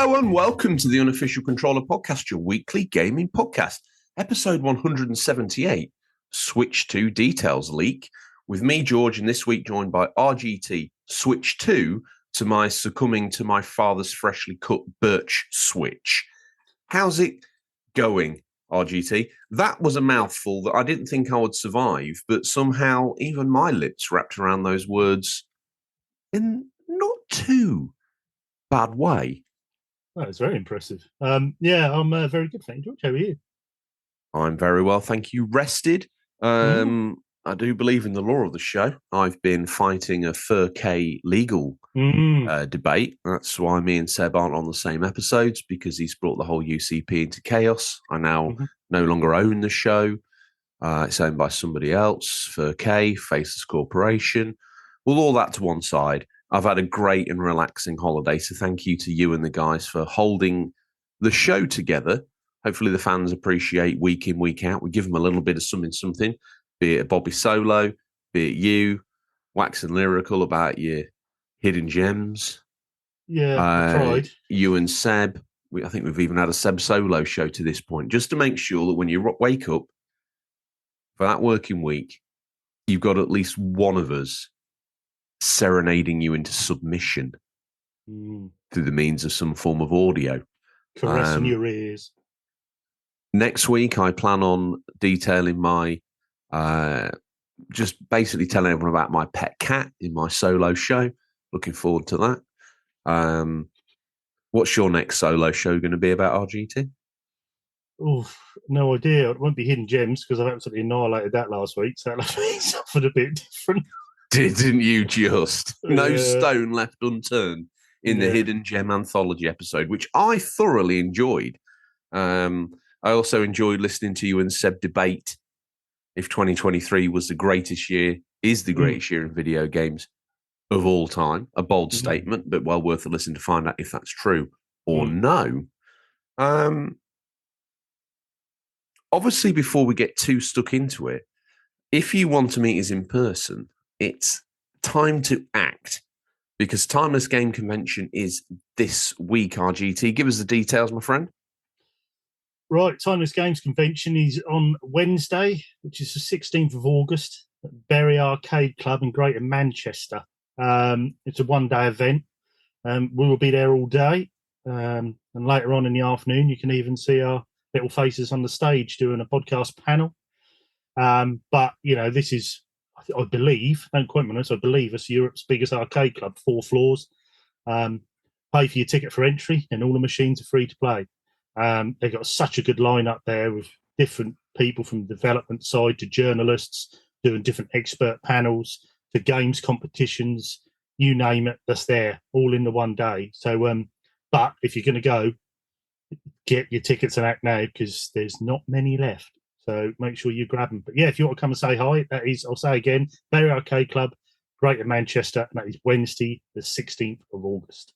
Hello and welcome to the Unofficial Controller Podcast, your weekly gaming podcast, episode 178, Switch 2 Details Leak, with me, George, and this week joined by RGT, Switch 2, to my succumbing to my father's freshly cut birch switch. How's it going, RGT? That was a mouthful that I didn't think I would survive, but somehow even my lips wrapped around those words in not too bad way. That was very impressive. I'm very good, thank you, George. How are you? I'm very well, thank you. Rested. I do believe in the law of the show. I've been fighting a 4K legal debate. That's why me and Seb aren't on the same episodes, because he's brought the whole UCP into chaos. I now no longer own the show. It's owned by somebody else, 4K, Faceless Corporation. Well, all that to one side. I've had a great and relaxing holiday, so thank you to you and the guys for holding the show together. Hopefully the fans appreciate week in, week out. We give them a little bit of something, be it Bobby Solo, be it you, waxing lyrical about your hidden gems. Yeah, I tried. You and Seb. I think we've even had a Seb Solo show to this point, just to make sure that when you wake up for that working week, you've got at least one of us serenading you into submission through the means of some form of audio. Caressing your ears. Next week, I plan on detailing my, just basically telling everyone about my pet cat in my solo show. Looking forward to that. What's your next solo show going to be about, RGT? Oof, no idea. It won't be Hidden Gems because I've absolutely annihilated that last week, so that'll be something a bit different. Didn't you just? No stone left unturned in the Hidden Gem Anthology episode, which I thoroughly enjoyed. I also enjoyed listening to you and Seb debate if 2023 was the greatest year, is the greatest year in video games of all time. A bold statement, but well worth a listen to find out if that's true or no. Obviously, before we get too stuck into it, if you want to meet us in person, it's time to act, because Timeless Game Convention is this week, RGT. Give us the details, my friend. Right, Timeless Games Convention is on Wednesday, which is the 16th of August, at Bury Arcade Club in Greater Manchester. It's a one-day event. We will be there all day, and later on in the afternoon, you can even see our little faces on the stage doing a podcast panel. But, you know, this is, I believe, don't quote me on this, I believe it's Europe's biggest arcade club, 4 floors. Pay for your ticket for entry, and all the machines are free to play. They've got such a good lineup there with different people from the development side to journalists doing different expert panels to games competitions, you name it, that's there, all in the one day. So, but if you're going to go, get your tickets and act now, because there's not many left. So make sure you grab them. But yeah, if you want to come and say hi, that is, I'll say again, Bury Arcade Club, Greater Manchester, and that is Wednesday, the 16th of August.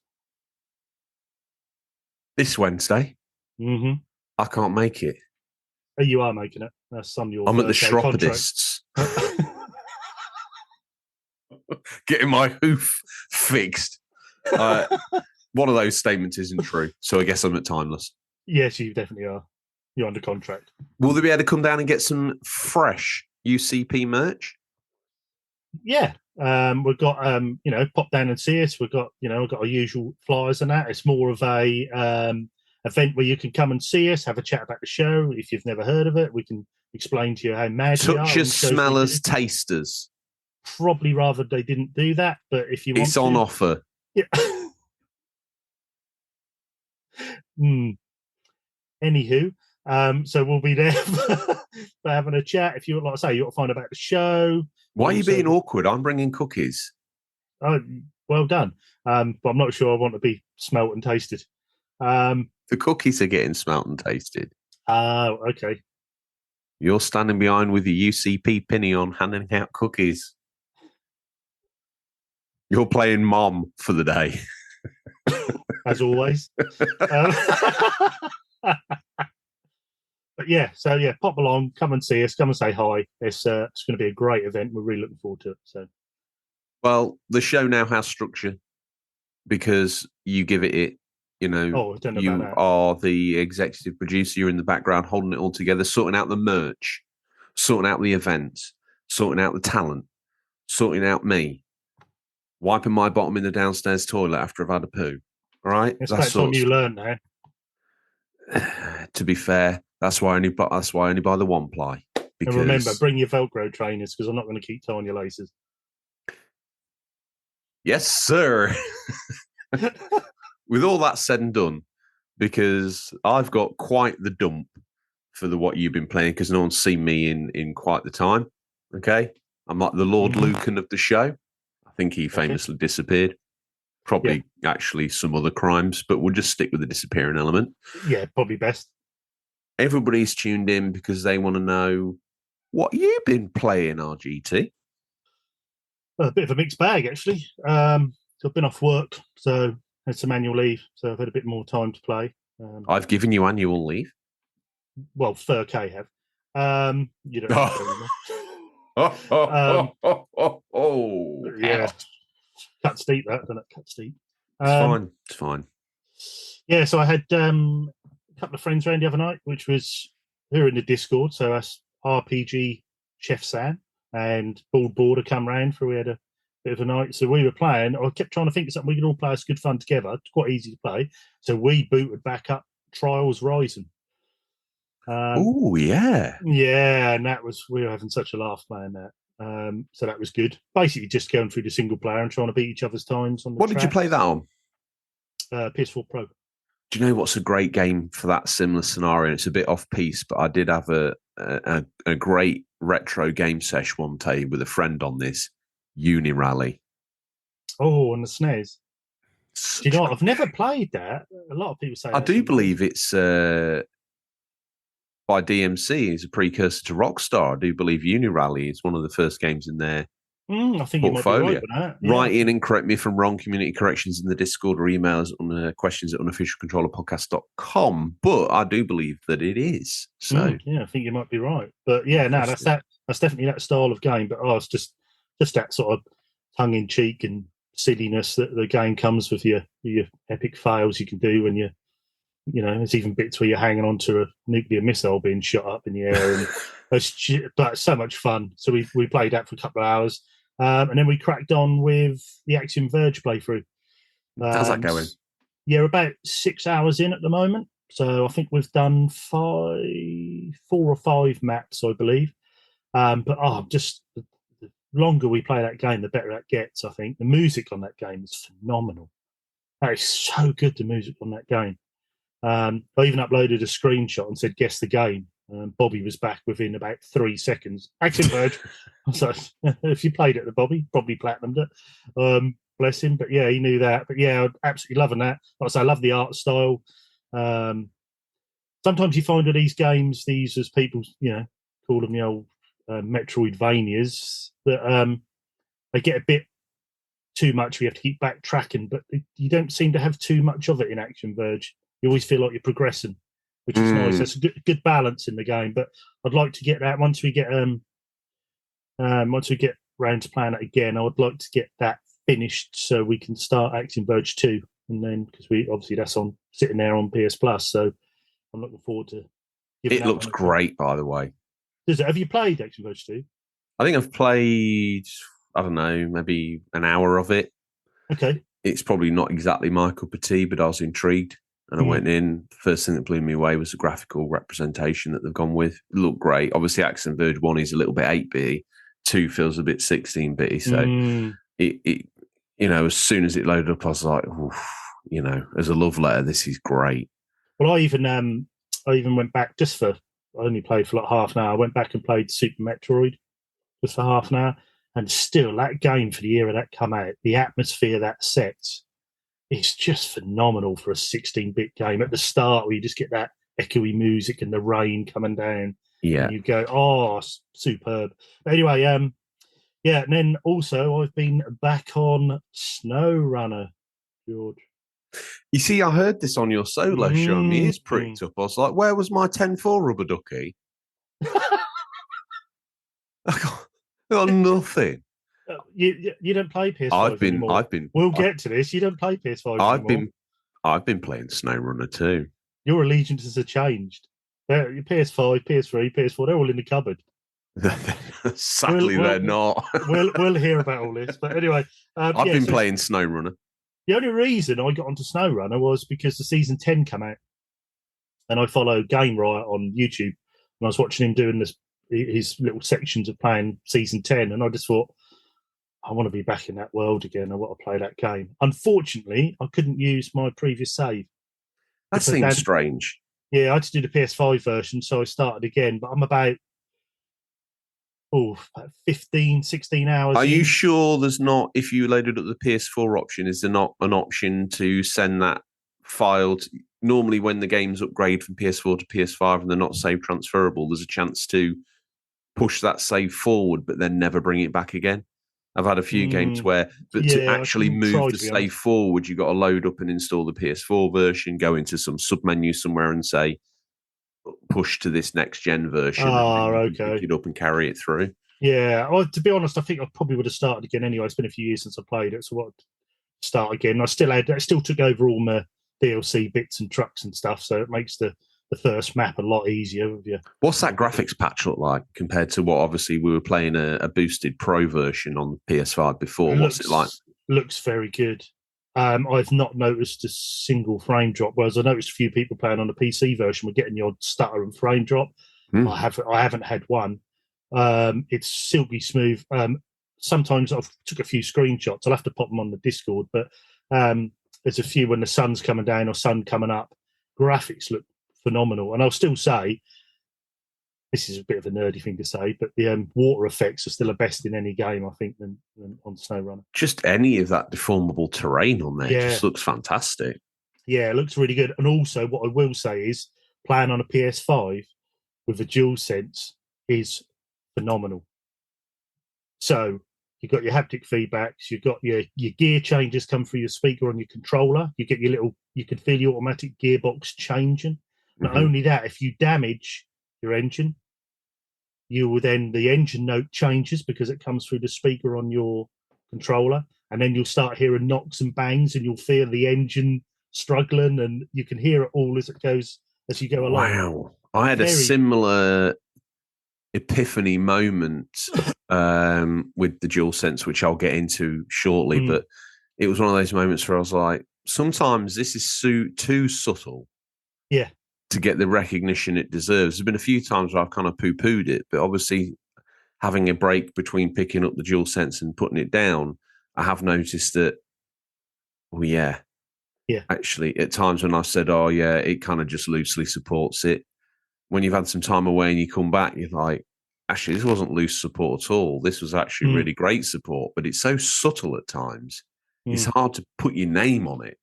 This Wednesday? I can't make it. Oh, you are making it. That's on your I'm at the Shropodists. Getting my hoof fixed. One of those statements isn't true, so I guess I'm at Timeless. Yes, you definitely are. You're under contract. Will they be able to come down and get some fresh UCP merch? Yeah. We've got, pop down and see us. We've got our usual flyers and that. It's more of a event where you can come and see us, have a chat about the show. If you've never heard of it, we can explain to you how mad we are. Touch us, smell us, taste us. Probably rather they didn't do that, but if you want it's on offer. Yeah. Anywho, so we'll be there for having a chat. If you like I say, you want to find out about the show. Why are you being awkward? I'm bringing cookies. Oh, well done. But I'm not sure I want to be smelt and tasted. The cookies are getting smelt and tasted. Oh, okay. You're standing behind with the UCP pinny on, handing out cookies. You're playing mom for the day. As always. But yeah, so yeah, pop along, come and see us, come and say hi. It's going to be a great event. We're really looking forward to it. So, well, the show now has structure because you give it You know, Oh, I don't know you about that. are the executive producer. You're in the background holding it all together, sorting out the merch, sorting out the events, sorting out the talent, sorting out me, wiping my bottom in the downstairs toilet after I've had a poo. All right, It's that about sort time of you stuff. learn now. To be fair, that's why I only buy the one ply. And remember, Because bring your Velcro trainers because I'm not going to keep tying your laces. yes, sir. With all that said and done, because I've got quite the dump for what you've been playing, because no one's seen me in quite the time. Okay, I'm like the Lord Lucan of the show. I think he famously disappeared. Probably actually some other crimes, but we'll just stick with the disappearing element. Yeah, probably best. Everybody's tuned in because they want to know what you've been playing, RGT. A bit of a mixed bag, actually. So I've been off work, so had some annual leave, so I've had a bit more time to play. I've given you annual leave. Well, Fur-K have. You don't have to anymore. Yeah, cut steep that, don't it? Cut steep. It's fine. It's fine. Yeah, so I had a couple of friends around the other night, which was who are in the Discord. So us RPG Chef Sam and Bald Border come round for we had a bit of a night. So we were playing. I kept trying to think of something we could all play. It's good fun together. It's quite easy to play. So we booted back up Trials Rising. Oh yeah, yeah, and we were having such a laugh playing that. So that was good. Basically, just going through the single player and trying to beat each other's times on the what did you play that on? PS4 Pro. Do you know what's a great game for that similar scenario? It's a bit off piece, but I did have a great retro game sesh one day with a friend on this Uni Rally. Oh, on the SNES. Do you know what? I've never played that. A lot of people say I do believe it's by DMC. It's a precursor to Rockstar. I do believe Uni Rally is one of the first games in there. I think portfolio. You might be right with that. Yeah. Write in and correct me if I'm wrong. Community corrections in the Discord or emails on questions at unofficialcontrollerpodcast.com. But I do believe that it is. So yeah, I think you might be right. But yeah, no, that's that. That's definitely that style of game. But it's just that sort of tongue in cheek and silliness that the game comes with your epic fails you can do when there's even bits where you're hanging on to a nuclear missile being shot up in the air, and but so much fun. So we played that for a couple of hours. And then we cracked on with the Axiom Verge playthrough. How's that going? Yeah, about 6 hours in at the moment. So I think we've done 4 or 5 maps, I believe. But just the longer we play that game, the better that gets, I think. The music on that game is phenomenal. That is so good, the music on that game. I even uploaded a screenshot and said, guess the game. Bobby was back within about 3 seconds. Axiom Verge. So if you played it, the Bobby, probably platinumed it. Bless him. But yeah, he knew that. But yeah, absolutely loving that. Like I say, I love the art style. Sometimes you find with these games, these as people, call them the old Metroidvanias, that they get a bit too much. We have to keep backtracking, but you don't seem to have too much of it in Axiom Verge. You always feel like you're progressing, which is nice. That's a good balance in the game. But I'd like to get that once we get round to playing it again. I would like to get that finished so we can start Axiom Verge 2, and then because we obviously that's on sitting there on PS Plus. So I'm looking forward to. It looks great, by the way. Does it? Have you played Axiom Verge 2? I think I've played, I don't know, maybe an hour of it. Okay. It's probably not exactly my cup of tea, but I was intrigued. And I went in. The first thing that blew me away was the graphical representation that they've gone with. It looked great. Obviously, Axiom Verge 1 is a little bit 8-bitty. 2 feels a bit 16-bitty. So it as soon as it loaded up, I was like, as a love letter, this is great. Well, I even went back I only played for like half an hour. I went back and played Super Metroid just for half an hour. And still, that game for the era that come out, the atmosphere that sets, it's just phenomenal for a 16-bit game. At the start, where you just get that echoey music and the rain coming down, and you go, superb. But anyway, and then also I've been back on SnowRunner, George. You see, I heard this on your solo show, and my ears pricked up. I was like, where was my 10-4 rubber ducky? I got nothing. You don't play PS5 anymore. I've been. We'll get to this. You don't play PS5 anymore. I've been playing SnowRunner too. Your allegiances have changed. Your PS5, PS3, PS4, they're all in the cupboard. Sadly, they're not. we'll hear about all this. But anyway, I've been playing SnowRunner. The only reason I got onto SnowRunner was because the season 10 came out, and I follow Game Riot on YouTube, and I was watching him doing his little sections of playing season 10, and I just thought, I want to be back in that world again. I want to play that game. Unfortunately, I couldn't use my previous save. That seems strange. Yeah, I had to do the PS5 version, so I started again, but I'm about 15, 16 hours. Are you sure there's not, if you loaded up the PS4 option, is there not an option to send that file to, normally when the games upgrade from PS4 to PS5 and they're not save transferable, there's a chance to push that save forward but then never bring it back again? I've had a few games where, but to actually move the save forward, you've got to load up and install the PS4 version, go into some submenu somewhere and say, push to this next gen version. Okay. Pick it up and carry it through. Yeah. Well, to be honest, I think I probably would have started again anyway. It's been a few years since I played it, so I'd start again. I still took over all my DLC bits and trucks and stuff, so it makes the first map a lot easier with you. What's that graphics patch look like compared to what obviously we were playing a boosted pro version on PS5 before? What's it like? Looks very good. I've not noticed a single frame drop, whereas I noticed a few people playing on the PC version were getting the odd stutter and frame drop. I haven't had one. It's silky smooth. Sometimes I've took a few screenshots. I'll have to pop them on the Discord, but there's a few when the sun's coming down or sun coming up. Graphics look phenomenal, and I'll still say this is a bit of a nerdy thing to say, but the water effects are still the best in any game, I think, than on SnowRunner. Just any of that deformable terrain on there just looks fantastic. Yeah, it looks really good. And also, what I will say is playing on a PS5 with a DualSense is phenomenal. So you've got your haptic feedbacks, you've got your gear changes come through your speaker on your controller. You get you can feel your automatic gearbox changing. Not only that, if you damage your engine, the engine note changes because it comes through the speaker on your controller, and then you'll start hearing knocks and bangs, and you'll feel the engine struggling, and you can hear it all as you go along. Wow, I had a similar epiphany moment with the DualSense, which I'll get into shortly, but it was one of those moments where I was like, sometimes this is too subtle. Yeah. To get the recognition it deserves. There's been a few times where I've kind of poo-pooed it, but obviously having a break between picking up the DualSense and putting it down, I have noticed that, actually, at times when I said, it kind of just loosely supports it. When you've had some time away and you come back, you're like, actually, this wasn't loose support at all. This was actually really great support, but it's so subtle at times. It's hard to put your name on it.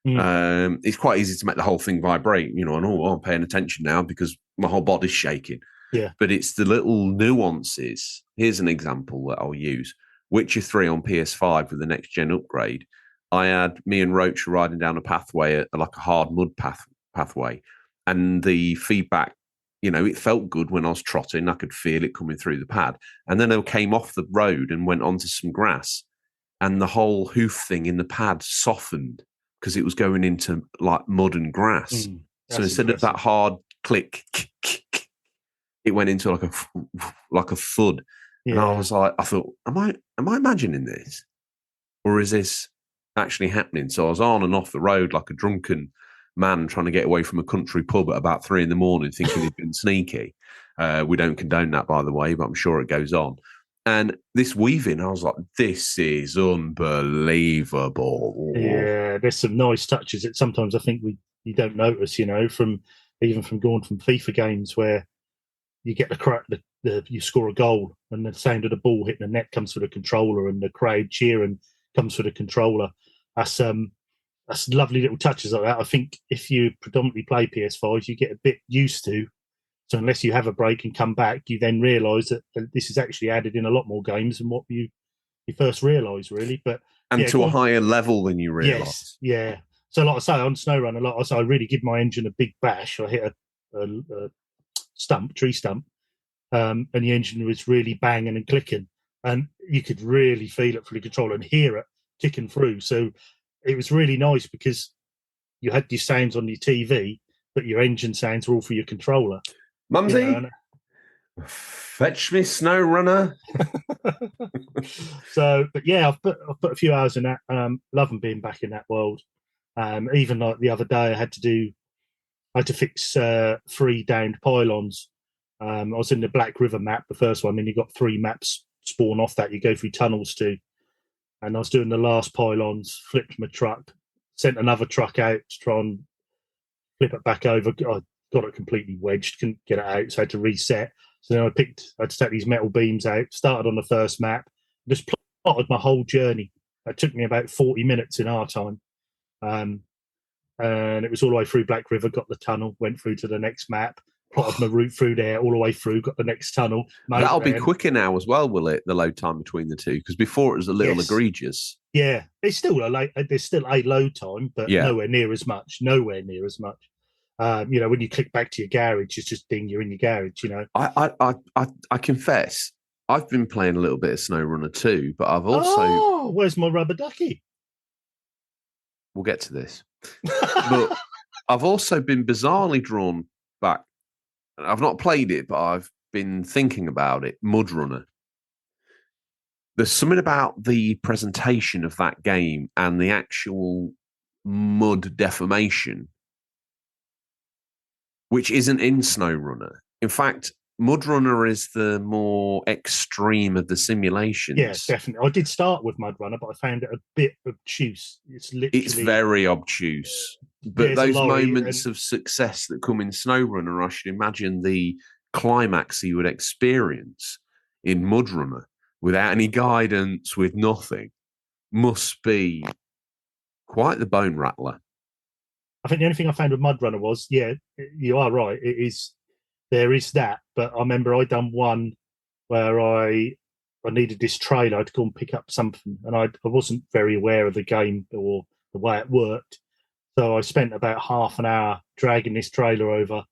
It's quite easy to make the whole thing vibrate, and I'm paying attention now because my whole body's shaking. Yeah. But it's the little nuances. Here's an example that I'll use. Witcher 3 on PS5 with the next gen upgrade. Me and Roach were riding down a pathway, like a hard mud pathway, and the feedback, it felt good when I was trotting. I could feel it coming through the pad. And then I came off the road and went onto some grass, and the whole hoof thing in the pad softened, because it was going into like mud and grass. So instead of that hard click, it went into like a thud. Yeah. And I thought, am I imagining this? Or is this actually happening? So I was on and off the road like a drunken man trying to get away from a country pub at about 3 a.m, thinking he'd been sneaky. We don't condone that, by the way, but I'm sure it goes on. And this weaving, I was like, this is unbelievable. Yeah, there's some nice touches that sometimes I think you don't notice, from going from FIFA games where you get you score a goal and the sound of the ball hitting the net comes through the controller and the crowd cheering comes through the controller. That's lovely little touches like that. I think if you predominantly play PS5s, you get a bit used to. So unless you have a break and come back, you then realise that this is actually added in a lot more games than what you first realise, really. And to a higher level than you realise. Yes, yeah. So like I say, on SnowRunner, I really give my engine a big bash. I hit a tree stump, and the engine was really banging and clicking. And you could really feel it through the controller and hear it ticking through. So it was really nice because you had your sounds on your TV, but your engine sounds were all for your controller. Mumsy, fetch me Snow Runner. So, but yeah, I've put a few hours in that. Loving being back in that world. Even like the other day, I had to fix 3 downed pylons. I was in the Black River map, the first one, and you got 3 maps spawn off that you go through tunnels to. And I was doing the last pylons, flipped my truck, sent another truck out to try and flip it back over. I got it completely wedged, couldn't get it out, so I had to reset. So then I had to take these metal beams out, started on the first map, just plotted my whole journey. It took me about 40 minutes in our time. And it was all the way through Black River, got the tunnel, went through to the next map, plotted my route through there, all the way through, got the next tunnel. That'll be quicker now as well, will it? The load time between the two, because before it was a little egregious. Yeah, there's still a load time, but nowhere near as much. Nowhere near as much. When you click back to your garage, it's just ding, you're in your garage. I confess, I've been playing a little bit of SnowRunner too, but I've also. Where's my rubber ducky? We'll get to this, but I've also been bizarrely drawn back. I've not played it, but I've been thinking about it. Mud Runner. There's something about the presentation of that game and the actual mud deformation, which isn't in SnowRunner. In fact, Mud Runner is the more extreme of the simulations. Yeah, definitely. I did start with Mud Runner, but I found it a bit obtuse. It's very obtuse. But those moments of success that come in SnowRunner, I should imagine the climax you would experience in Mud Runner without any guidance, with nothing, must be quite the bone rattler. I think the only thing I found with Mud Runner was, you are right. There is that, but I remember I done one where I needed this trailer. I had to go and pick up something, and I wasn't very aware of the game or the way it worked. So I spent about half an hour dragging this trailer over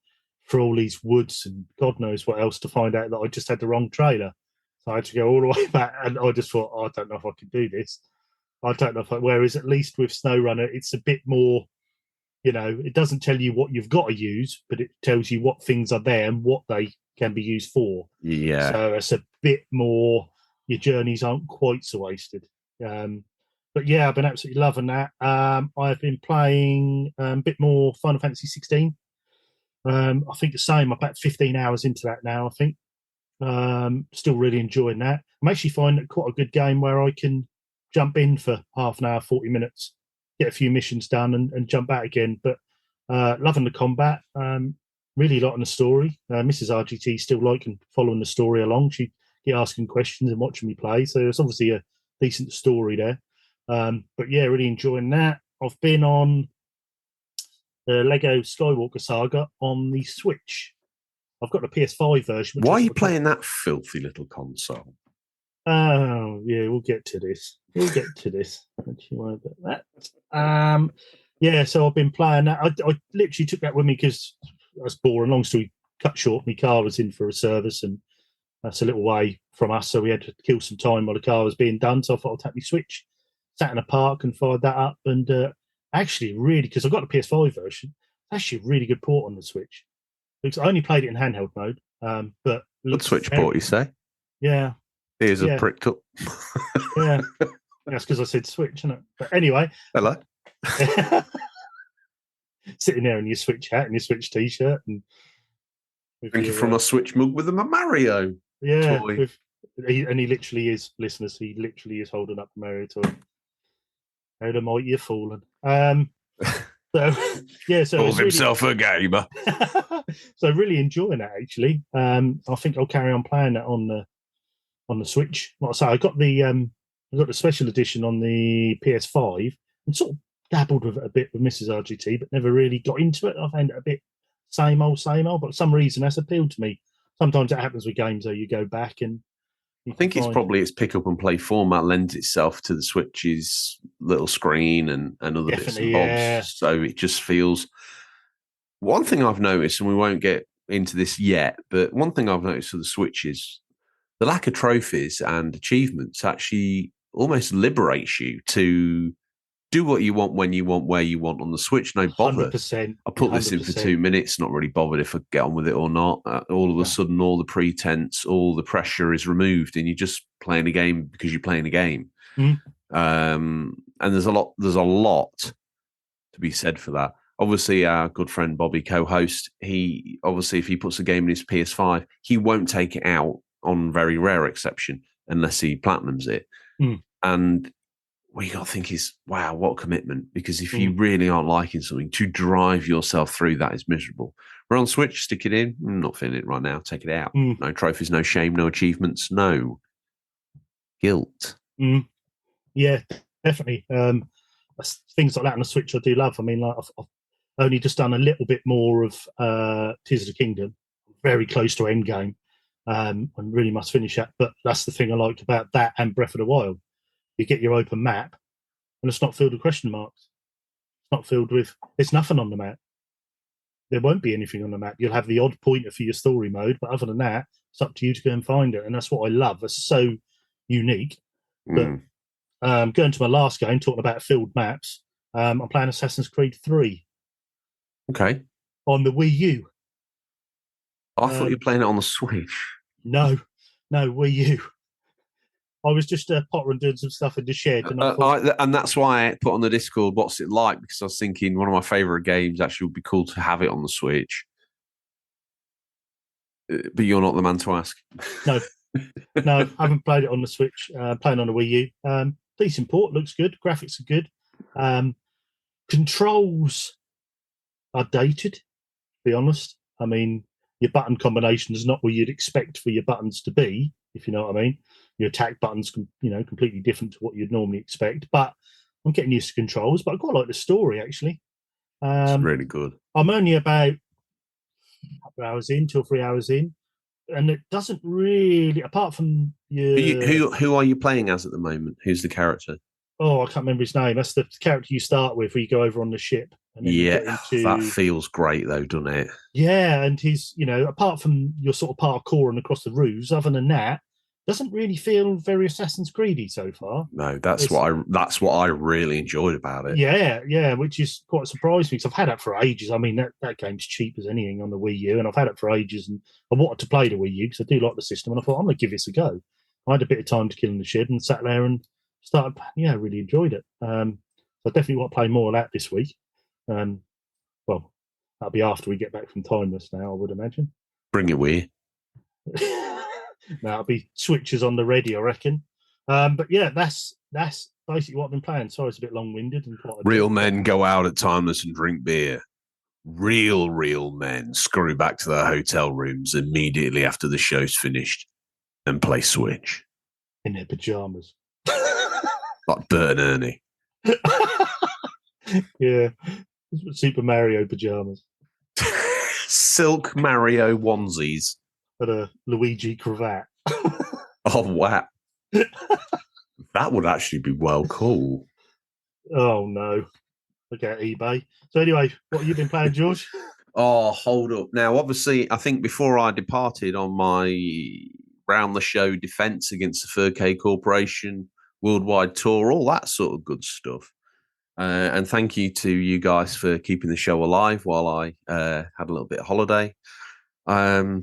through all these woods and God knows what else to find out that I just had the wrong trailer. So I had to go all the way back, and I just thought, I don't know if I could do this. I don't know whereas at least with SnowRunner, it's a bit more, it doesn't tell you what you've got to use, but it tells you what things are there and what they can be used for. Yeah. So it's a bit more, your journeys aren't quite so wasted. But yeah, I've been absolutely loving that. I've been playing a bit more Final Fantasy 16. I think the same. I'm about 15 hours into that now, I think. Still really enjoying that. I'm actually finding it quite a good game where I can jump in for half an hour, 40 minutes, get a few missions done and jump out again. But loving the combat, really liking the story. Mrs. RGT still liking following the story along. She keep asking questions and watching me play. So it's obviously a decent story there. But yeah, really enjoying that. I've been on the Lego Skywalker Saga on the Switch. I've got the PS5 version. Why are you playing that filthy little console? Oh, yeah, we'll get to this. Don't you worry about that. Yeah, so I've been playing that. I literally took that with me because I was boring. Long story cut short, my car was in for a service, and that's a little way from us, so we had to kill some time while the car was being done. So I thought I'd take my Switch, sat in a park and fired that up, and actually really, because I've got the PS5 version, actually a really good port on the Switch. Because I only played it in handheld mode, but good Switch port, you say? Yeah. Ears are pricked up. Yeah. That's because I said Switch, isn't it? But anyway. Hello. Sitting there in your Switch hat and your Switch t-shirt. And drinking from a Switch mug with a Mario toy. And he literally is, listeners, he literally is holding up a Mario toy. How the mighty have fallen. So calls himself a gamer. So really enjoying that, actually. I think I'll carry on playing that on the Switch. Like I say, I got the special edition on the PS5 and sort of dabbled with it a bit with Mrs. RGT, but never really got into it. I found it a bit same old, but for some reason that's appealed to me. Sometimes it happens with games though, you go back and I think it's probably its pick up and play format lends itself to the Switch's little screen and other bits and bobs. Yeah. So it just feels. One thing I've noticed, and we won't get into this yet, but one thing I've noticed for the Switch is the lack of trophies and achievements actually almost liberates you to do what you want, when you want, where you want on the Switch. No bother. 100%. I put this in for 2 minutes, not really bothered if I get on with it or not. All of a sudden, all the pretense, all the pressure is removed, and you're just playing a game because you're playing a game. And there's a lot to be said for that. Obviously, our good friend Bobby, co-host, he obviously, if he puts a game in his PS5, he won't take it out on very rare exception unless he platinums it. And what you got to think is, wow, what a commitment. Because if you really aren't liking something, to drive yourself through that is miserable. We're on Switch, stick it in. I'm not feeling it right now. Take it out. No trophies, no shame, no achievements, no guilt. Yeah, definitely. Things like that on the Switch I do love. I mean, like I've only just done a little bit more of Tears of the Kingdom. Very close to endgame. And really must finish that. But that's the thing I liked about that and Breath of the Wild. You get your open map, and it's not filled with question marks. It's not filled with. There's nothing on the map. There won't be anything on the map. You'll have the odd pointer for your story mode, but other than that, it's up to you to go and find it. And that's what I love. It's so unique. But going to my last game, talking about filled maps, I'm playing Assassin's Creed 3. Okay. On the Wii U. I thought you were playing it on the Switch. No, Wii U. I was just pottering doing some stuff in the shed. And that's why I put on the Discord, what's it like? Because I was thinking one of my favourite games actually would be cool to have it on the Switch. But you're not the man to ask. No, I haven't played it on the Switch. Playing on the Wii U. Decent port, looks good. Graphics are good. Controls are dated, to be honest. I mean, your button combination is not what you'd expect for your buttons to be, if you know what I mean. Your attack buttons, completely different to what you'd normally expect. But I'm getting used to controls. But I quite like the story, actually. It's really good. I'm only about 2 or 3 hours in, and it doesn't really, apart from who are you playing as at the moment? Who's the character? Oh, I can't remember his name. That's the character you start with, where you go over on the ship. And then that feels great, though, doesn't it? Yeah, and he's, apart from your sort of parkour and across the roofs, other than that, doesn't really feel very Assassin's Creedy so far. No, that's what I really enjoyed about it. Yeah, which is quite surprised me, because I've had it for ages. I mean, that game's cheap as anything on the Wii U, and I've had it for ages, and I wanted to play the Wii U because I do like the system, and I thought, I'm going to give this a go. I had a bit of time to kill in the shed and sat there and started, really enjoyed it. So I definitely want to play more of that this week. Well, that'll be after we get back from Timeless now, I would imagine. Bring it with you. Now it'll be switches on the ready, I reckon. But yeah, that's basically what I've been playing. Sorry, it's a bit long-winded. And real men go out at Timeless and drink beer. Real men scurry back to their hotel rooms immediately after the show's finished and play Switch. In their pajamas. Like Bert and Ernie. Yeah. Super Mario pajamas. Silk Mario onesies. And a Luigi cravat. Oh, wow. That would actually be well cool. Oh, no. Look at eBay. So anyway, what have you been playing, George? Oh, hold up. Now, obviously, I think before I departed on my round-the-show defence against the 4K Corporation worldwide tour, all that sort of good stuff. And thank you to you guys for keeping the show alive while I had a little bit of holiday. I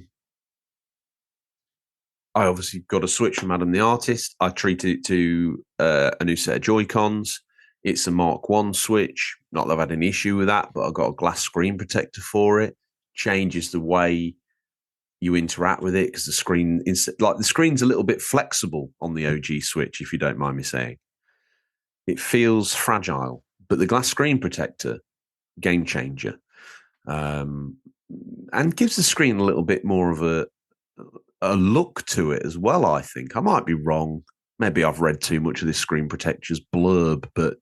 obviously got a Switch from Adam the Artist. I treated it to a new set of Joy-Cons. It's a Mark 1 Switch. Not that I've had any issue with that, but I got a glass screen protector for it. Changes the way you interact with it, because the screen's a little bit flexible on the OG Switch, if you don't mind me saying. It feels fragile, but the glass screen protector, game changer, and gives the screen a little bit more of a look to it as well, I think. I might be wrong. Maybe I've read too much of this screen protector's blurb, but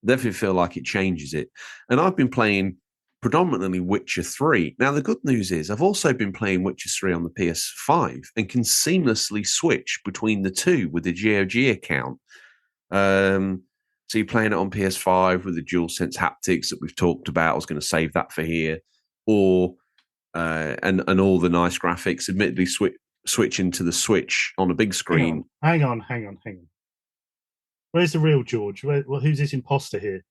definitely feel like it changes it. And I've been playing predominantly Witcher 3. Now, the good news is I've also been playing Witcher 3 on the PS5 and can seamlessly switch between the two with the GOG account. So you're playing it on PS5 with the DualSense haptics that we've talked about. I was going to save that for here. Or and all the nice graphics, admittedly switching to the Switch on a big screen. Hang on. Where's the real George? Who's this imposter here?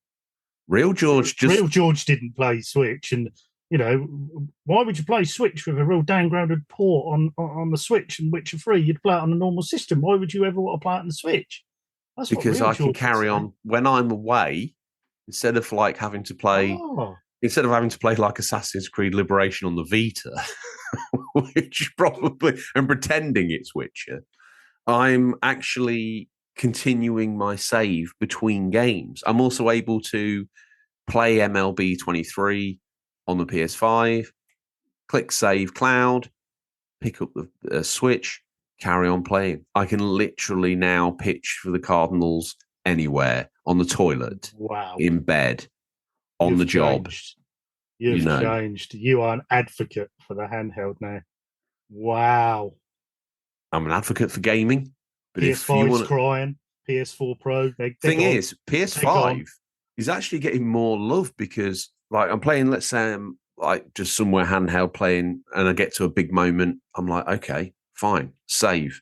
Real George just Real George didn't play Switch, and you know, why would you play Switch with a real downgraded port on the Switch and Witcher 3? You'd play it on a normal system. Why would you ever want to play it on the Switch? That's what because real I can George carry on when I'm away instead of like having to play. Oh. Instead of having to play like Assassin's Creed Liberation on the Vita, which probably and pretending it's Witcher, I'm actually continuing my save between games. I'm also able to play MLB 23 on the PS5, click Save Cloud, pick up the Switch, carry on playing. I can literally now pitch for the Cardinals anywhere, on the toilet, wow, in bed, on You've the job. changed. You've changed. You are an advocate for the handheld now. Wow. I'm an advocate for gaming. But if you PS5's want crying, PS4 Pro. Thing is, PS5 is actually getting more love because, like, I'm playing. Let's say I'm like just somewhere handheld playing, and I get to a big moment. I'm like, okay, fine, save.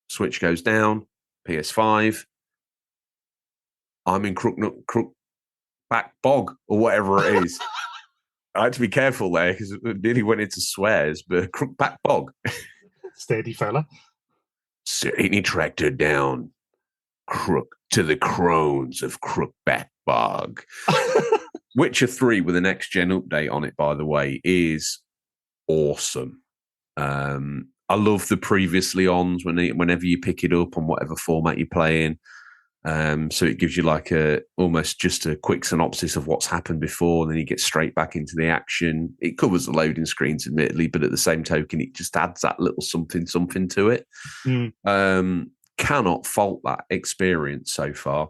Switch goes down. PS5. I'm in crook back bog or whatever it is. I had to be careful there because it nearly went into swears, but crook back bog. Steady fella. Any tractor down crook to the crones of Crookback Bog. Witcher 3 with a next gen update on it, by the way, is awesome. I love the previously ons whenever you pick it up on whatever format you're playing. So it gives you like almost just a quick synopsis of what's happened before, and then you get straight back into the action. It covers the loading screens, admittedly, but at the same token, it just adds that little something to it. Cannot fault that experience so far.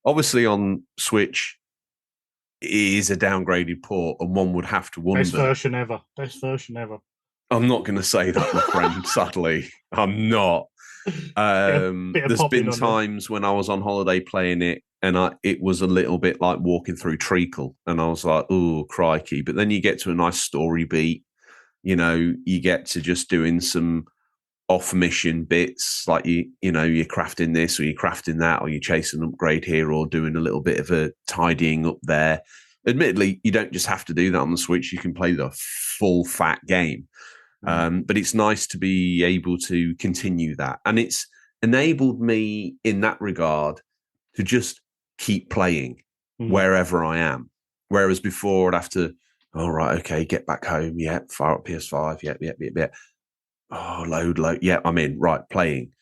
Obviously, on Switch, it is a downgraded port, and one would have to wonder. Best version ever. Best version ever. I'm not going to say that, my friend. Sadly, I'm not. There's been times when I was on holiday playing it, and it was a little bit like walking through treacle, and I was like, "Oh, crikey!" But then you get to a nice story beat. You know, you get to just doing some off-mission bits, like you're crafting this or you're crafting that, or you're chasing an upgrade here, or doing a little bit of a tidying up there. Admittedly, you don't just have to do that on the Switch. You can play the full fat game. But it's nice to be able to continue that. And it's enabled me in that regard to just keep playing wherever I am. Whereas before I'd have to, all right, okay, get back home. Yeah, fire up PS5. Yeah. Oh, load. Yeah, I'm in. Right, playing.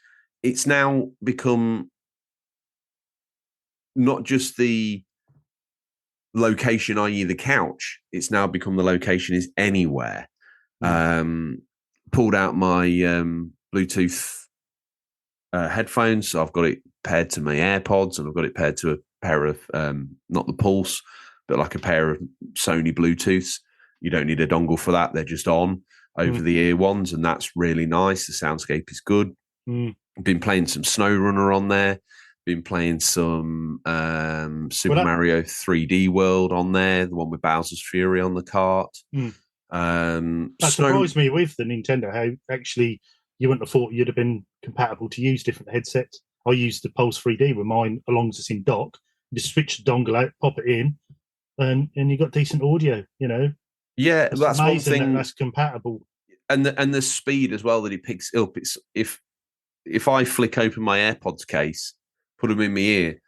It's now become not just the location, i.e. the couch. It's now become the location is anywhere. Pulled out my Bluetooth headphones, so I've got it paired to my AirPods, and I've got it paired to a pair of not the Pulse, but like a pair of Sony Bluetooths. You don't need a dongle for that; they're just on over the ear ones, and that's really nice. The soundscape is good. Been playing some SnowRunner on there. Been playing some Super Mario 3D World on there, the one with Bowser's Fury on the cart. That surprised me with the Nintendo, how actually you wouldn't have thought you'd have been compatible to use different headsets. I used the Pulse 3D with mine, as long as it's in dock. You just switch the dongle out, pop it in, and you got decent audio, Yeah, that's one thing. That's compatible. And the speed as well that it picks up. It's if I flick open my AirPods case, put them in my ear,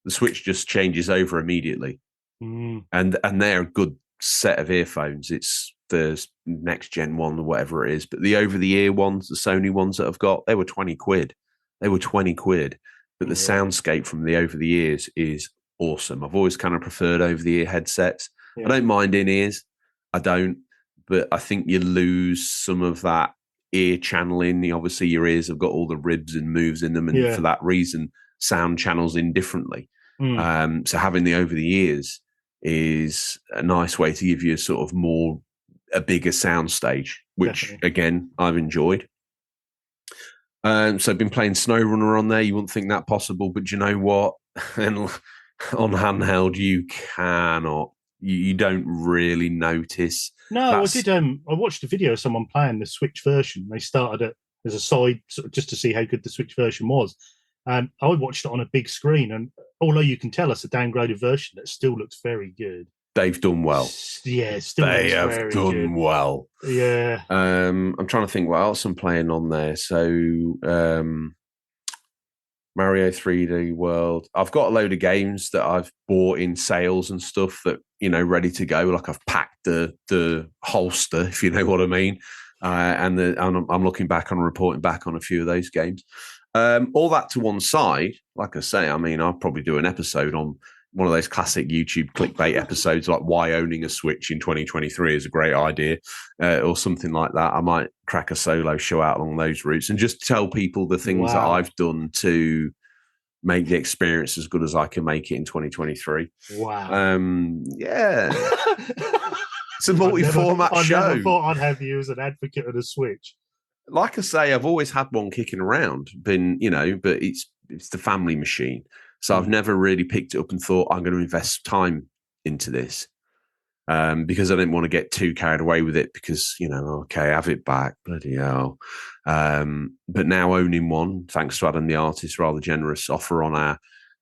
the Switch just changes over immediately. And they're a good set of earphones. It's the next gen one or whatever it is, but the over the ear ones, the Sony ones that I've got, they were 20 quid. But the soundscape from the over the ears is awesome. I've always kind of preferred over the ear headsets. I don't mind in ears. I don't, but I think you lose some of that ear channeling. Obviously your ears have got all the ribs and moves in them, and for that reason sound channels in differently. So having the over the ears is a nice way to give you a bigger sound stage, which again I've enjoyed. So I've been playing SnowRunner on there. You wouldn't think that possible, but you know what? And on handheld, you cannot. You don't really notice. No, I did. I watched a video of someone playing the Switch version. They started it as a side, just to see how good the Switch version was. And I watched it on a big screen, and although you can tell it's a downgraded version, it still looks very good. They've done well. Yeah, it still They looks have very done good. well. Yeah. I'm trying to think what else I'm playing on there. So Mario 3D World. I've got a load of games that I've bought in sales and stuff that, ready to go. Like I've packed the holster, if you know what I mean. And I'm looking back on reporting back on a few of those games. All that to one side, like I say, I'll probably do an episode on one of those classic YouTube clickbait episodes, like why owning a Switch in 2023 is a great idea, or something like that. I might crack a solo show out along those routes and just tell people the things that I've done to make the experience as good as I can make it in 2023. Wow. Yeah. It's a multi-format show. I never thought I'd have you as an advocate of the Switch. Like I say, I've always had one kicking around, but it's the family machine. So I've never really picked it up and thought I'm going to invest time into this, because I didn't want to get too carried away with it because, okay, have it back, bloody hell. But now owning one, thanks to Adam the Artist, rather generous offer on our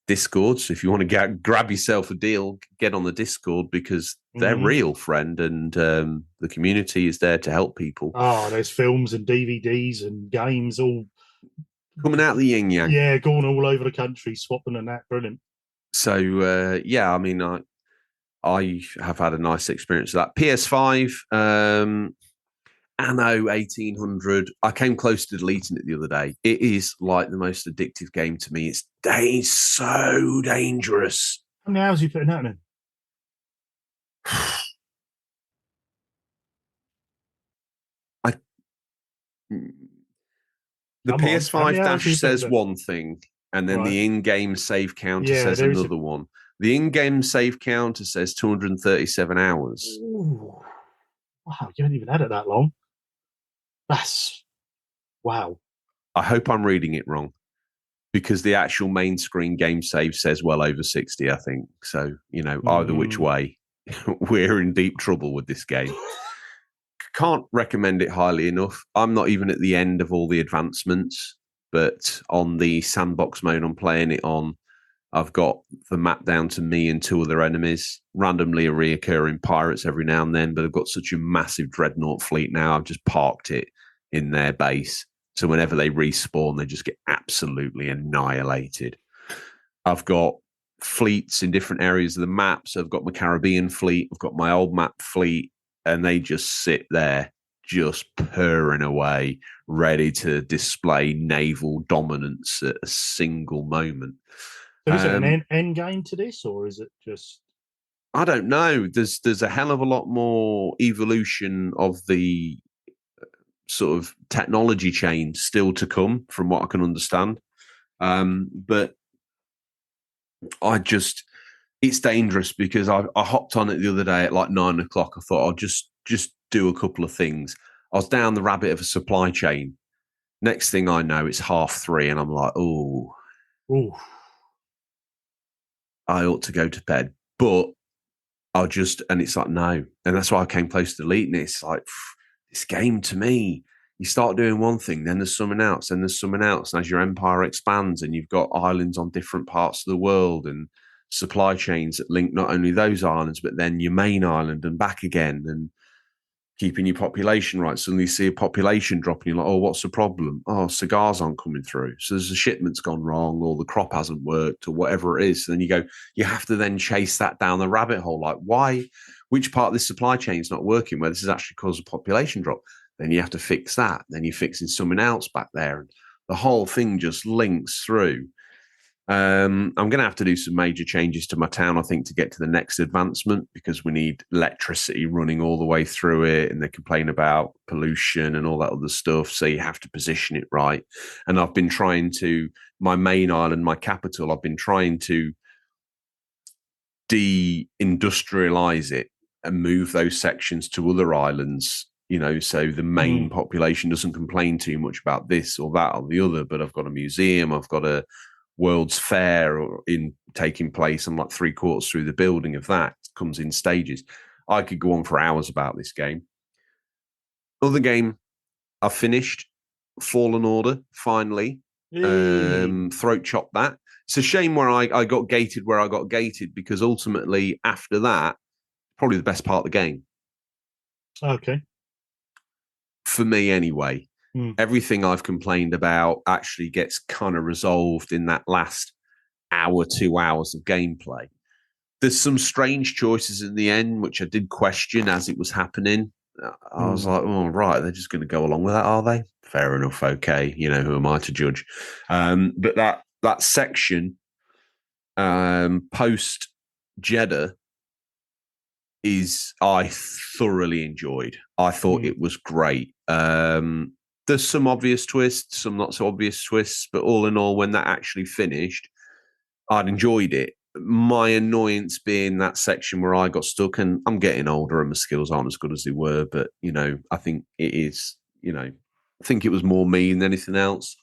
Discord. So if you want to grab yourself a deal, get on the Discord because they're real, friend, and the community is there to help people. Oh, there's films and DVDs and games all coming out of the yin yang. Yeah, going all over the country, swapping and that. Brilliant. So I have had a nice experience of that. PS5, Anno 1800. I came close to deleting it the other day. It is like the most addictive game to me. It's so dangerous. How many hours are you putting out in? The PS5 dash says one thing, and then the in-game save counter says another one. The in-game save counter says 237 hours. Ooh. Wow, you haven't even had it that long. That's wow. I hope I'm reading it wrong, because the actual main screen game save says well over 60, I think. So, either which way, we're in deep trouble with this game. Can't recommend it highly enough. I'm not even at the end of all the advancements, but on the sandbox mode I'm playing it on, I've got the map down to me and two other enemies, randomly reoccurring pirates every now and then, but I've got such a massive dreadnought fleet now, I've just parked it in their base. So whenever they respawn, they just get absolutely annihilated. I've got fleets in different areas of the map. So I've got my Caribbean fleet, I've got my old map fleet, and they just sit there, just purring away, ready to display naval dominance at a single moment. So is it an end game to this, or is it just? I don't know. There's a hell of a lot more evolution of the sort of technology chain still to come, from what I can understand. But it's dangerous because I hopped on it the other day at like 9 o'clock. I thought I'll just do a couple of things. I was down the rabbit of a supply chain. Next thing I know, it's 3:30, and I'm like, oh, I ought to go to bed. But and it's like, no. And that's why I came close to deleting it. It's like, this game to me, you start doing one thing, then there's something else, then there's something else. And as your empire expands and you've got islands on different parts of the world and supply chains that link not only those islands, but then your main island and back again, and keeping your population right. Suddenly you see a population dropping, you're like, oh, what's the problem? Oh, cigars aren't coming through. So there's a shipment's gone wrong, or the crop hasn't worked, or whatever it is. So then you have to then chase that down the rabbit hole. Like, why, which part of this supply chain is not working where this has actually caused a population drop? Then you have to fix that. Then you're fixing something else back there. And the whole thing just links through. I'm going to have to do some major changes to my town, I think, to get to the next advancement, because we need electricity running all the way through it, and they complain about pollution and all that other stuff. So you have to position it right. And I've been trying to, my main island, my capital, I've been trying to de-industrialize it and move those sections to other islands, so the main population doesn't complain too much about this or that or the other. But I've got a museum, I've got a World's Fair taking place. I'm like 3/4 through the building of that. It comes in stages. I could go on for hours about this game. Other game I've finished, Fallen Order, finally. Throat chop that. It's a shame where I got gated where I got gated, because ultimately after that, probably the best part of the game. Okay. For me anyway. Everything I've complained about actually gets kind of resolved in that last hour, 2 hours of gameplay. There's some strange choices in the end, which I did question as it was happening. I was like, oh, right, they're just going to go along with that, are they? Fair enough, okay. You know, who am I to judge? But that section post Jeddah I thoroughly enjoyed. I thought it was great. There's some obvious twists, some not so obvious twists, but all in all, when that actually finished, I'd enjoyed it. My annoyance being that section where I got stuck, and I'm getting older and my skills aren't as good as they were, but, you know, I think it is, you know, I think it was more me than anything else.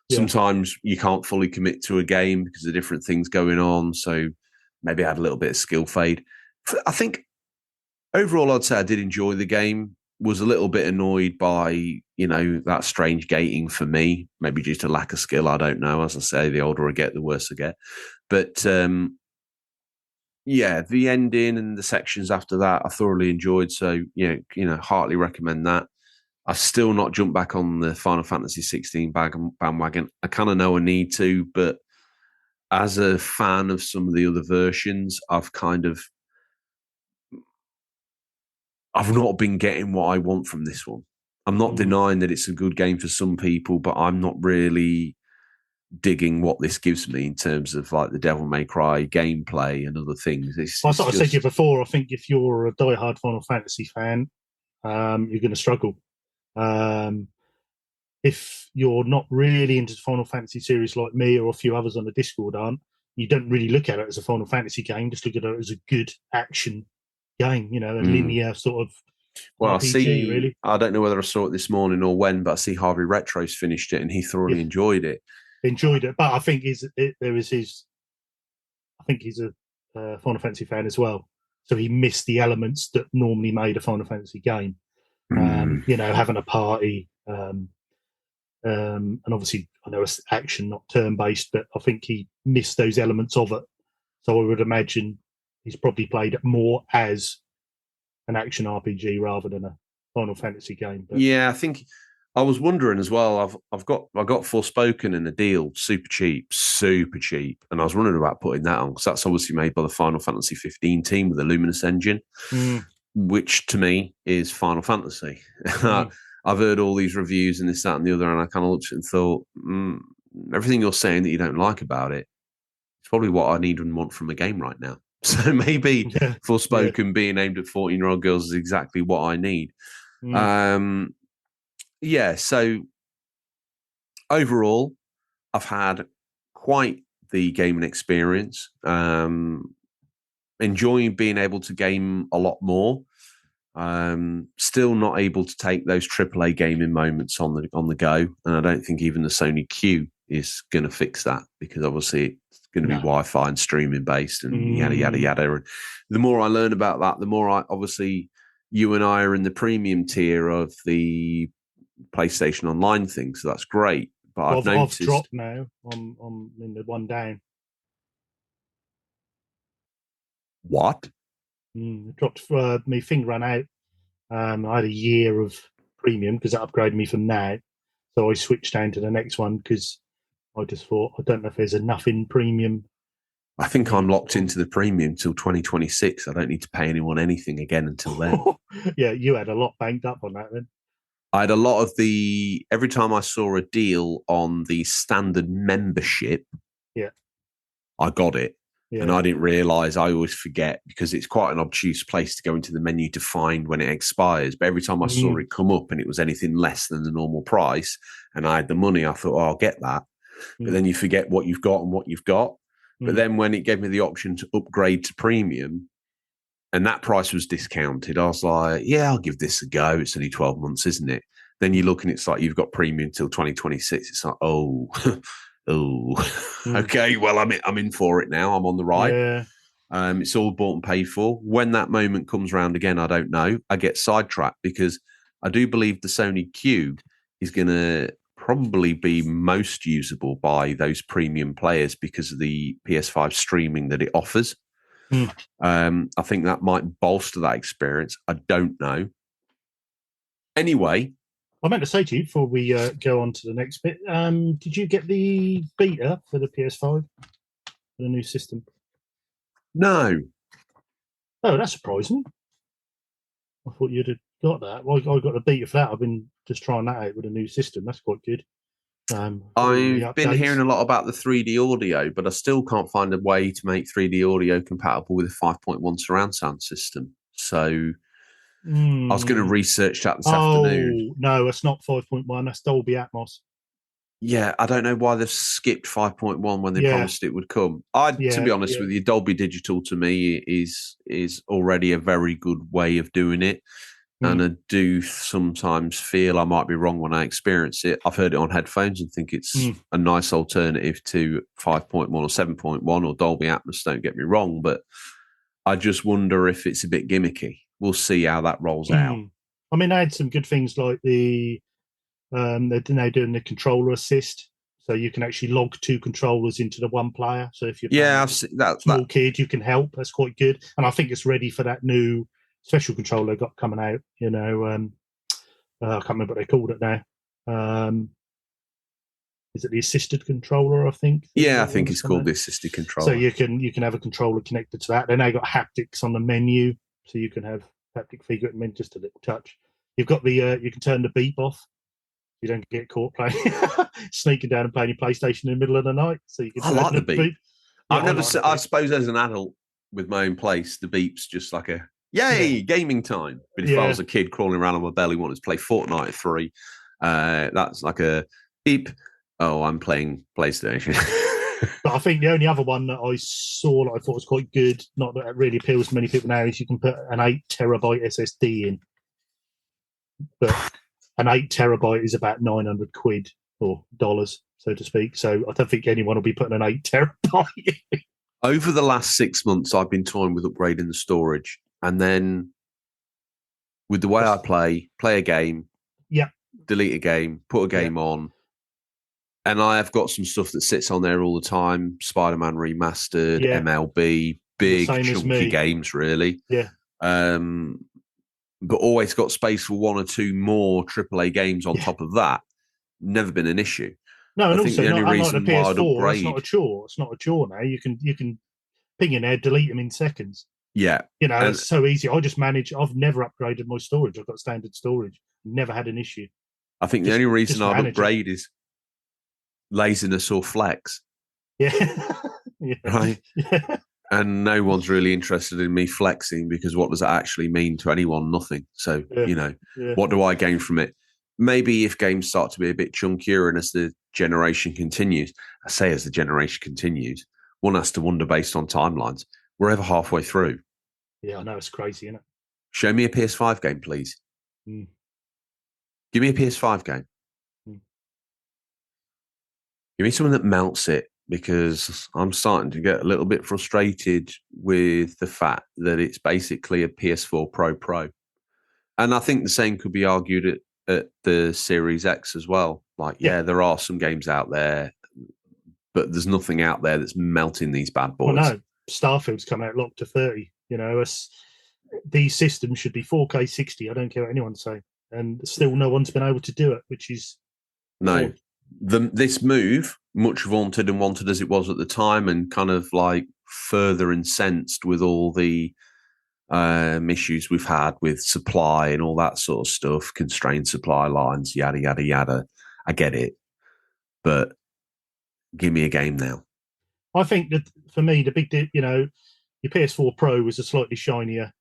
Yeah. Sometimes you can't fully commit to a game because of different things going on, so maybe I had a little bit of skill fade. I think overall, I'd say I did enjoy the game. Was a little bit annoyed by, you know, that strange gating for me, maybe due to lack of skill. I don't know. As I say, the older I get, the worse I get. But yeah, the ending and the sections after that, I thoroughly enjoyed. So, you know, heartily recommend that. I've still not jumped back on the Final Fantasy 16 bandwagon. I kind of know I need to, but as a fan of some of the other versions, I've not been getting what I want from this one. I'm not denying that it's a good game for some people, but I'm not really digging what this gives me in terms of like the Devil May Cry gameplay and other things. I said to you before, I think if you're a diehard Final Fantasy fan, you're going to struggle. If you're not really into the Final Fantasy series like me or a few others on the Discord aren't, you don't really look at it as a Final Fantasy game, just look at it as a good action game, you know, a linear sort of RPG, really. I don't know whether I saw it this morning or when, but I see Harvey Retro's finished it and he thoroughly enjoyed it. But I think he's a Final Fantasy fan as well, so he missed the elements that normally made a Final Fantasy game. You know, having a party, and obviously I know it's action, not turn-based, but I think he missed those elements of it. So I would imagine he's probably played it more as an action RPG rather than a Final Fantasy game. But yeah, I think I was wondering as well. I got Forspoken in a deal, super cheap, and I was wondering about putting that on because that's obviously made by the Final Fantasy 15 team with the Luminous engine, which to me is Final Fantasy. I've heard all these reviews and this, that, and the other, and I kind of looked at it and thought, everything you're saying that you don't like about it, it's probably what I need and want from a game right now. So maybe Forspoken being aimed at 14-year-old girls is exactly what I need. So overall, I've had quite the gaming experience. Enjoying being able to game a lot more. Still not able to take those AAA gaming moments on the go, and I don't think even the Sony Q is going to fix that because obviously it's going to be Wi-Fi and streaming based and yada yada yada. And the more I learn about that, the more obviously you and I are in the premium tier of the PlayStation Online thing, so that's great. But I've dropped now. I'm in the one down. What? Dropped my thing ran out. I had a year of premium because that upgraded me from now, so I switched down to the next one because I just thought I don't know if there's enough in premium. I think I'm locked into the premium till 2026. I don't need to pay anyone anything again until then. Yeah, you had a lot banked up on that then. I had a lot of every time I saw a deal on the standard membership, I got it. Yeah. And I didn't realise, I always forget because it's quite an obtuse place to go into the menu to find when it expires. But every time I saw it come up and it was anything less than the normal price and I had the money, I thought, I'll get that. But then you forget what you've got and what you've got. But then when it gave me the option to upgrade to premium and that price was discounted, I was like, yeah, I'll give this a go. It's only 12 months, isn't it? Then you look and it's like, you've got premium till 2026. It's like, oh, okay, well, I'm in for it now. I'm on the ride. Yeah. It's all bought and paid for. When that moment comes around again, I don't know. I get sidetracked because I do believe the Sony Q is going to probably be most usable by those premium players because of the PS5 streaming that it offers. I think that might bolster that experience. I don't know. Anyway, I meant to say to you before we go on to the next bit, did you get the beta for the PS5 for the new system? No. Oh, that's surprising. I thought you'd have got that. Well, I got the beta for that. I've been just trying that out with a new system. That's quite good. I've been hearing a lot about the 3D audio, but I still can't find a way to make 3D audio compatible with a 5.1 surround sound system. So I was going to research that this afternoon. No, it's not 5.1. That's Dolby Atmos. Yeah, I don't know why they've skipped 5.1 when they promised it would come. To be honest with you, Dolby Digital to me is already a very good way of doing it. And I do sometimes feel I might be wrong when I experience it. I've heard it on headphones and think it's a nice alternative to 5.1 or 7.1 or Dolby Atmos, don't get me wrong. But I just wonder if it's a bit gimmicky. We'll see how that rolls out. I mean, I had some good things like they're now doing the controller assist. So you can actually log 2 controllers into the one player. So if you're I've seen that small kid, you can help. That's quite good. And I think it's ready for that new special controller got coming out. I can't remember what they called it now. Is it the assisted controller? I think. I think it's called the assisted controller. So you can have a controller connected to that. They now got haptics on the menu, so you can have haptic feedback. Just a little touch. You've got the you can turn the beep off. You don't get caught playing sneaking down and playing your PlayStation in the middle of the night. So you can. I like the beep. I suppose as an adult with my own place, the beep's just like a gaming time. But if I was a kid crawling around on my belly wanting to play Fortnite at 3, that's like a beep. Oh, I'm playing PlayStation. But I think the only other one that I saw that I thought was quite good, not that it really appeals to many people now, is you can put an 8 terabyte SSD in. But an 8 terabyte is about 900 quid or dollars, so to speak. So I don't think anyone will be putting an 8 terabyte in. Over the last 6 months, I've been toying with upgrading the storage. And then with the way I play a game, delete a game, put a game on. And I have got some stuff that sits on there all the time. Spider-Man Remastered, MLB, big chunky games, really. Yeah. But always got space for 1 or 2 more AAA games on top of that. Never been an issue. No, and I think also, the only reason the PS4, why I'd upgrade, it's not a chore. It's not a chore now. You can ping in there, delete them in seconds. Yeah. It's so easy. I've never upgraded my storage. I've got standard storage. Never had an issue. I think the only reason I'd upgrade is laziness or flex. Yeah. Right? Yeah. And no one's really interested in me flexing because what does that actually mean to anyone? Nothing. So, what do I gain from it? Maybe if games start to be a bit chunkier and as the generation continues, one has to wonder based on timelines. We're ever halfway through. Yeah, I know. It's crazy, isn't it? Show me a PS5 game, please. Give me a PS5 game. Give me something that melts it, because I'm starting to get a little bit frustrated with the fact that it's basically a PS4 Pro. And I think the same could be argued at the Series X as well. Like, there are some games out there, but there's nothing out there that's melting these bad boys. Well, no, Starfield's come out locked to 30. These systems should be 4K 60. I don't care what anyone say. And still no one's been able to do it, which is... No. This move, much vaunted and wanted as it was at the time, and kind of like further incensed with all the issues we've had with supply and all that sort of stuff, constrained supply lines, yada, yada, yada. I get it. But give me a game now. I think that for me, the big, your PS4 Pro was a slightly shinier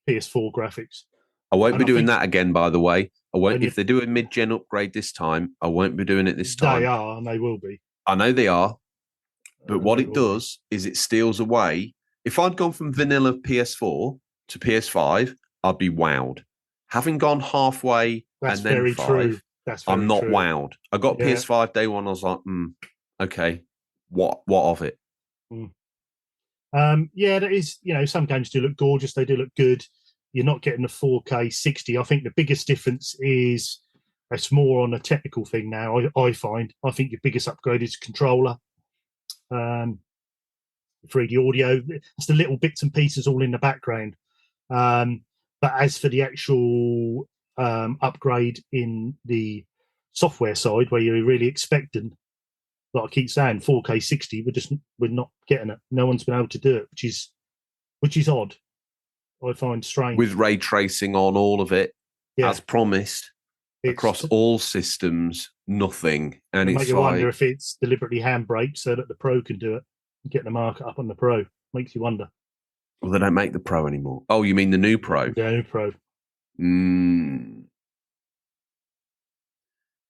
PS4 graphics. I won't be doing that again, by the way. I won't. If they do a mid-gen upgrade this time, I won't be doing it this time. They are, and they will be. I know they are. But what it does is it steals away. If I'd gone from vanilla PS4 to PS5, I'd be wowed. Having gone halfway and then very 5, true. I'm not wowed. I got PS5 day one. I was like, okay, what of it? That is. Some games do look gorgeous. They do look good. You're not getting the 4K 60. I think the biggest difference is It's more on a technical thing now. I find. I think your biggest upgrade is controller. 3D audio. It's the little bits and pieces all in the background. But as for the actual upgrade in the software side, where you're really expecting, like I keep saying, 4K 60, we're not getting it. No one's been able to do it, which is odd. I find strange. With ray tracing on all of it, as promised, across all systems, nothing. And it's make you wonder if it's deliberately handbrake so that the Pro can do it and get the market up on the Pro. Makes you wonder. Well, they don't make the Pro anymore. Oh, you mean the new Pro? The new Pro.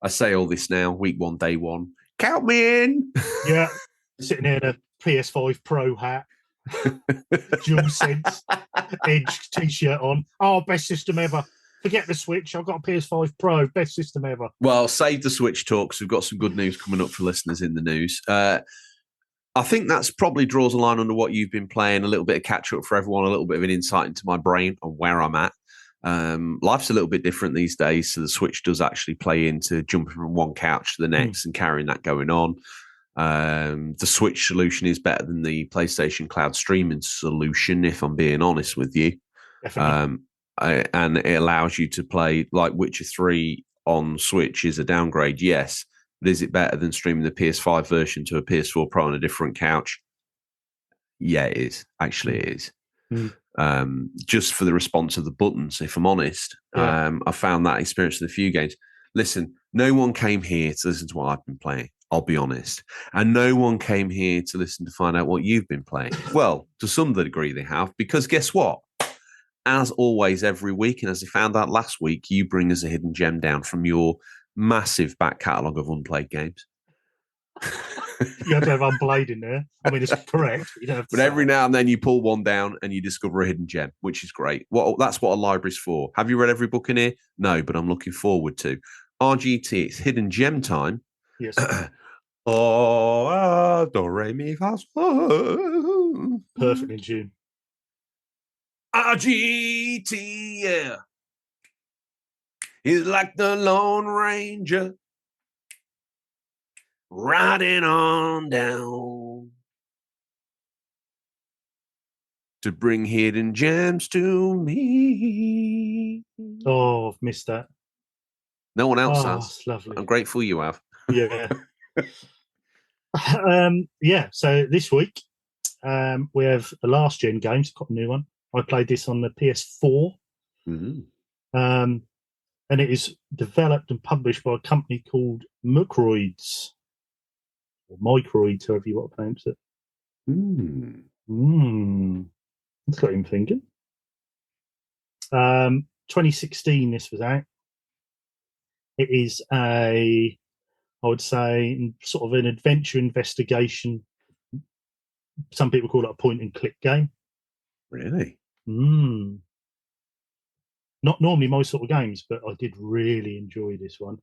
I say all this now, week 1, day 1. Count me in. Yeah, sitting in a PS5 Pro hat, DualSense Edge t-shirt on. Oh, best system ever. Forget the Switch. I've got a PS5 Pro. Best system ever. Well, save the Switch talks. We've got some good news coming up for listeners in the news. I think that's probably draws a line under what you've been playing, a little bit of catch up for everyone, a little bit of an insight into my brain and where I'm at. Life's a little bit different these days, so the Switch does actually play into jumping from one couch to the next and carrying that going on. The Switch solution is better than the PlayStation Cloud streaming solution, if I'm being honest with you. Definitely. And it allows you to play like Witcher 3 on Switch is a downgrade, yes. But is it better than streaming the PS5 version to a PS4 Pro on a different couch? Yeah, it is. Actually, it is. Just for the response of the buttons, if I'm honest. I found that experience with a few games. Listen, no one came here to listen to what I've been playing, I'll be honest. And no one came here to listen to find out what you've been playing. Well, to some degree they have, because guess what? As always, every week, and as I found out last week, you bring us a hidden gem down from your massive back catalogue of unplayed games. You have to have unplayed in there. I mean, it's correct. But, you don't have to but every now and then you pull one down and you discover a hidden gem, which is great. That's what a library's for. Have you read every book in here? No, but I'm looking forward to. RGT, it's hidden gem time. Yes. Do, re, mi, fa, sol. Perfect in tune. RGT, yeah. He's like the Lone Ranger, riding on down to bring hidden gems to me. Oh, I've missed that. No one else has. It's lovely. I'm grateful you have. Yeah. So this week we have a last gen games. Got a new one. I played this on the PS4. And it is developed and published by a company called Microids. Or Microids, however you want to pronounce it. That's got him thinking. 2016 this was out. It is I would say, sort of an adventure investigation. Some people call it a point and click game. Really? Not normally my sort of games, but I did really enjoy this one.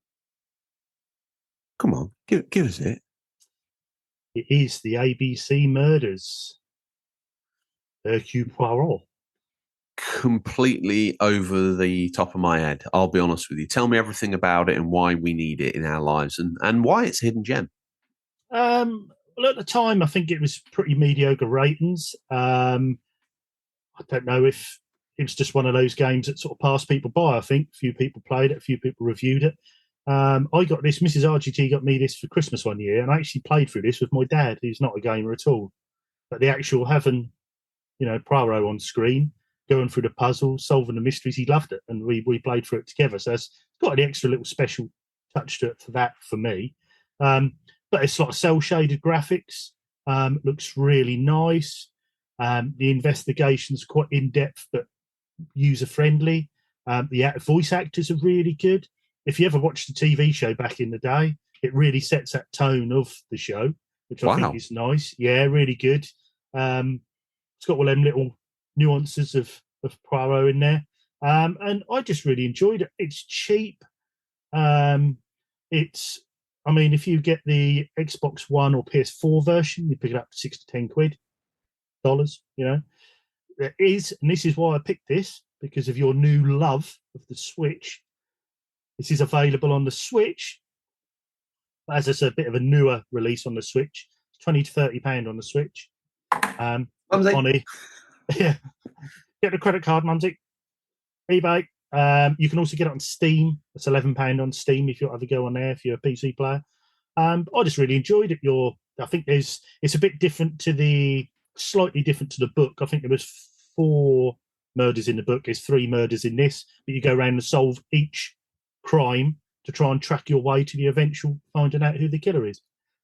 Come on, give us it. It is the ABC Murders. Hercule Poirot. Completely over the top of my head, I'll be honest with you. Tell me everything about it and why we need it in our lives and why it's a hidden gem. Well, at the time, I think it was pretty mediocre ratings. I don't know if it was just one of those games that sort of passed people by. I think a few people played it, a few people reviewed it. I got this, Mrs. RGT got me this for Christmas one year, and I actually played through this with my dad, who's not a gamer at all. But the actual having, Poirot on screen, going through the puzzles, solving the mysteries, he loved it, and we played through it together. So it's got an extra little special touch to it for me. But it's like cel-shaded graphics. Looks really nice. The investigation's quite in-depth, but user-friendly. The voice actors are really good. If you ever watched the TV show back in the day, it really sets that tone of the show, which I think is nice. Yeah, really good. It's got all them little nuances of Poirot in there. And I just really enjoyed it. It's cheap. If you get the Xbox One or PS4 version, you pick it up for $6 to $10. There is, and this is why I picked this, because of your new love of the Switch. This is available on the Switch. As it's a bit of a newer release on the Switch, it's £20 to £30 on the Switch. Mumsy. Yeah, get the credit card, Mumsy. eBay. You can also get it on Steam. It's £11 on Steam if you ever go on there if you're a PC player. I just really enjoyed it. I think it's a bit slightly different to the book. I think there was 4 murders in the book. There's 3 murders in this, but you go around and solve each crime to try and track your way to the eventual finding out who the killer is.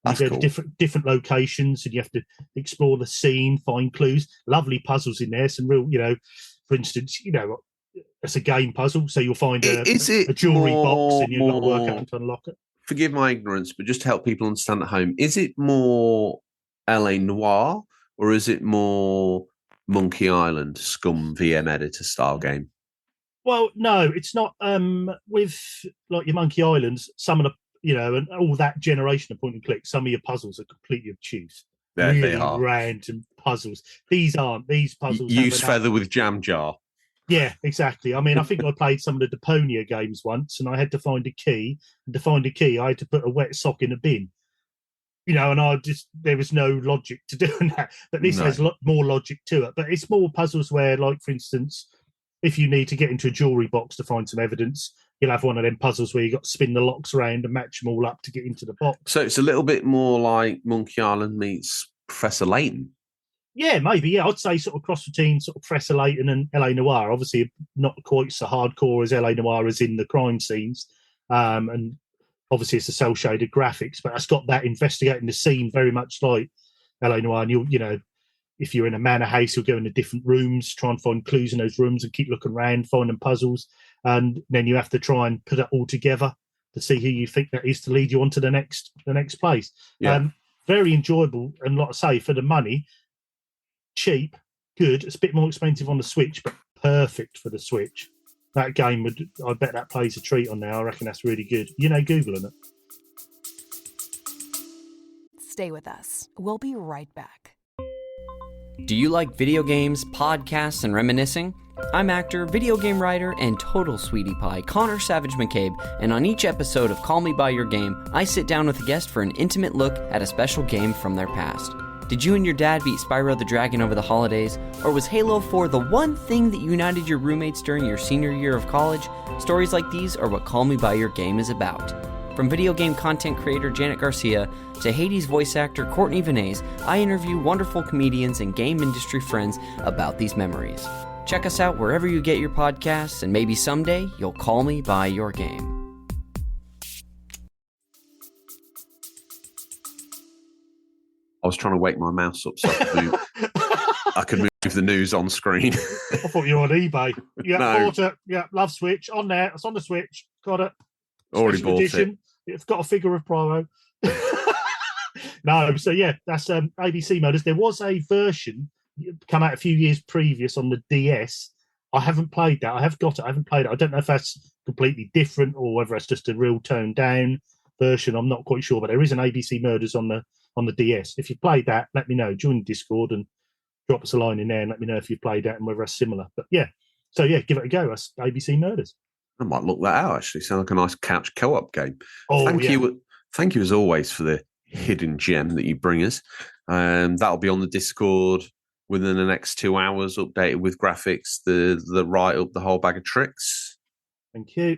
You go to different locations, and you have to explore the scene, find clues. Lovely puzzles in there. Some real, for instance, it's a game puzzle, so you'll find a jewelry box, and you've got to work out to unlock it. Forgive my ignorance, but just to help people understand at home, is it more LA Noire or is it more Monkey Island, Scum VM editor style game? Well, no, it's not. With like your Monkey Islands, some of the and all that generation of point and click, some of your puzzles are completely obtuse. Yeah, really they are random puzzles. These aren't. These puzzles use feather with jam jar. Yeah, exactly. I mean, I think I played some of the Deponia games once, and I had to find a key. And to find a key, I had to put a wet sock in a bin. And there was no logic to doing that. But this has a lot more logic to it. But it's more puzzles where, like, for instance, if you need to get into a jewelry box to find some evidence, you'll have one of them puzzles where you got to spin the locks around and match them all up to get into the box. So it's a little bit more like Monkey Island meets Professor Layton. Yeah, maybe. Yeah, I'd say sort of cross between sort of Professor Layton and LA Noire. Obviously, not quite so hardcore as LA Noire is in the crime scenes, and obviously it's the cel shaded graphics, but it's got that investigating the scene very much like LA Noire. And if you're in a manor house, you'll go into different rooms, try and find clues in those rooms, and keep looking around, finding puzzles, and then you have to try and put it all together to see who you think that is to lead you on to the next place. Yeah. Very enjoyable, and like I say, for the money. Cheap, good. It's a bit more expensive on the Switch, but perfect for the Switch. That game I bet that plays a treat on there. I reckon that's really good. Googling it. Stay with us. We'll be right back. Do you like video games, podcasts, and reminiscing? I'm actor, video game writer, and total sweetie pie Connor Savage McCabe, and on each episode of Call Me By Your Game, I sit down with a guest for an intimate look at a special game from their past. Did you and your dad beat Spyro the Dragon over the holidays? Or was Halo 4 the one thing that united your roommates during your senior year of college? Stories like these are what Call Me By Your Game is about. From video game content creator Janet Garcia to Hades voice actor Courtney Vinay's, I interview wonderful comedians and game industry friends about these memories. Check us out wherever you get your podcasts, and maybe someday you'll call me by your game. I was trying to wake my mouse up so I could move the news on screen. I thought you were on eBay. Yeah, bought it. Yeah, love Switch. On there. It's on the Switch. Got it. Already Special bought edition. It's got a figure of Pyro. No, so yeah, that's ABC Murders. There was a version come out a few years previous on the DS. I haven't played that. I have got it. I haven't played it. I don't know if that's completely different or whether it's just a real toned down version. I'm not quite sure, but there is an ABC Murders on the DS. If you played that, let me know. Join the Discord and drop us a line in there and let me know if you've played that and whether it's similar. But yeah, so yeah, give it a go. That's ABC Murders. I might look that out, actually. Sounds like a nice couch co-op game. Oh, Thank you as always for the hidden gem that you bring us. That'll be on the Discord within the next 2 hours, updated with graphics, the write up, the whole bag of tricks. Thank you.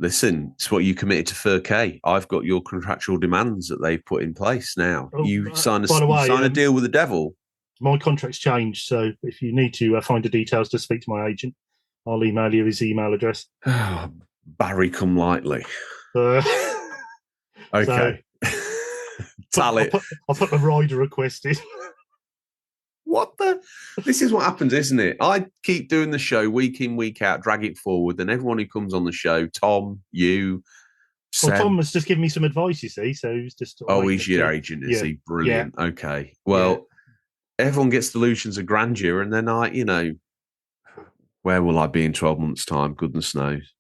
Listen, it's what you committed to 4K. I've got your contractual demands that they've put in place now. You sign a deal with the devil. My contract's changed, so if you need to find the details to speak to my agent, I'll email you his email address. Barry, come lightly. Okay. I'll put the rider request in. What the? This is what happens, isn't it? I keep doing the show week in, week out, drag it forward, and everyone who comes on the show, Tom, you, Seb. Well, Tom was just giving me some advice, you see, so he's just... he's your agent, is he? Brilliant. Yeah. Okay. Well, everyone gets delusions of grandeur, and then where will I be in 12 months' time? Goodness knows.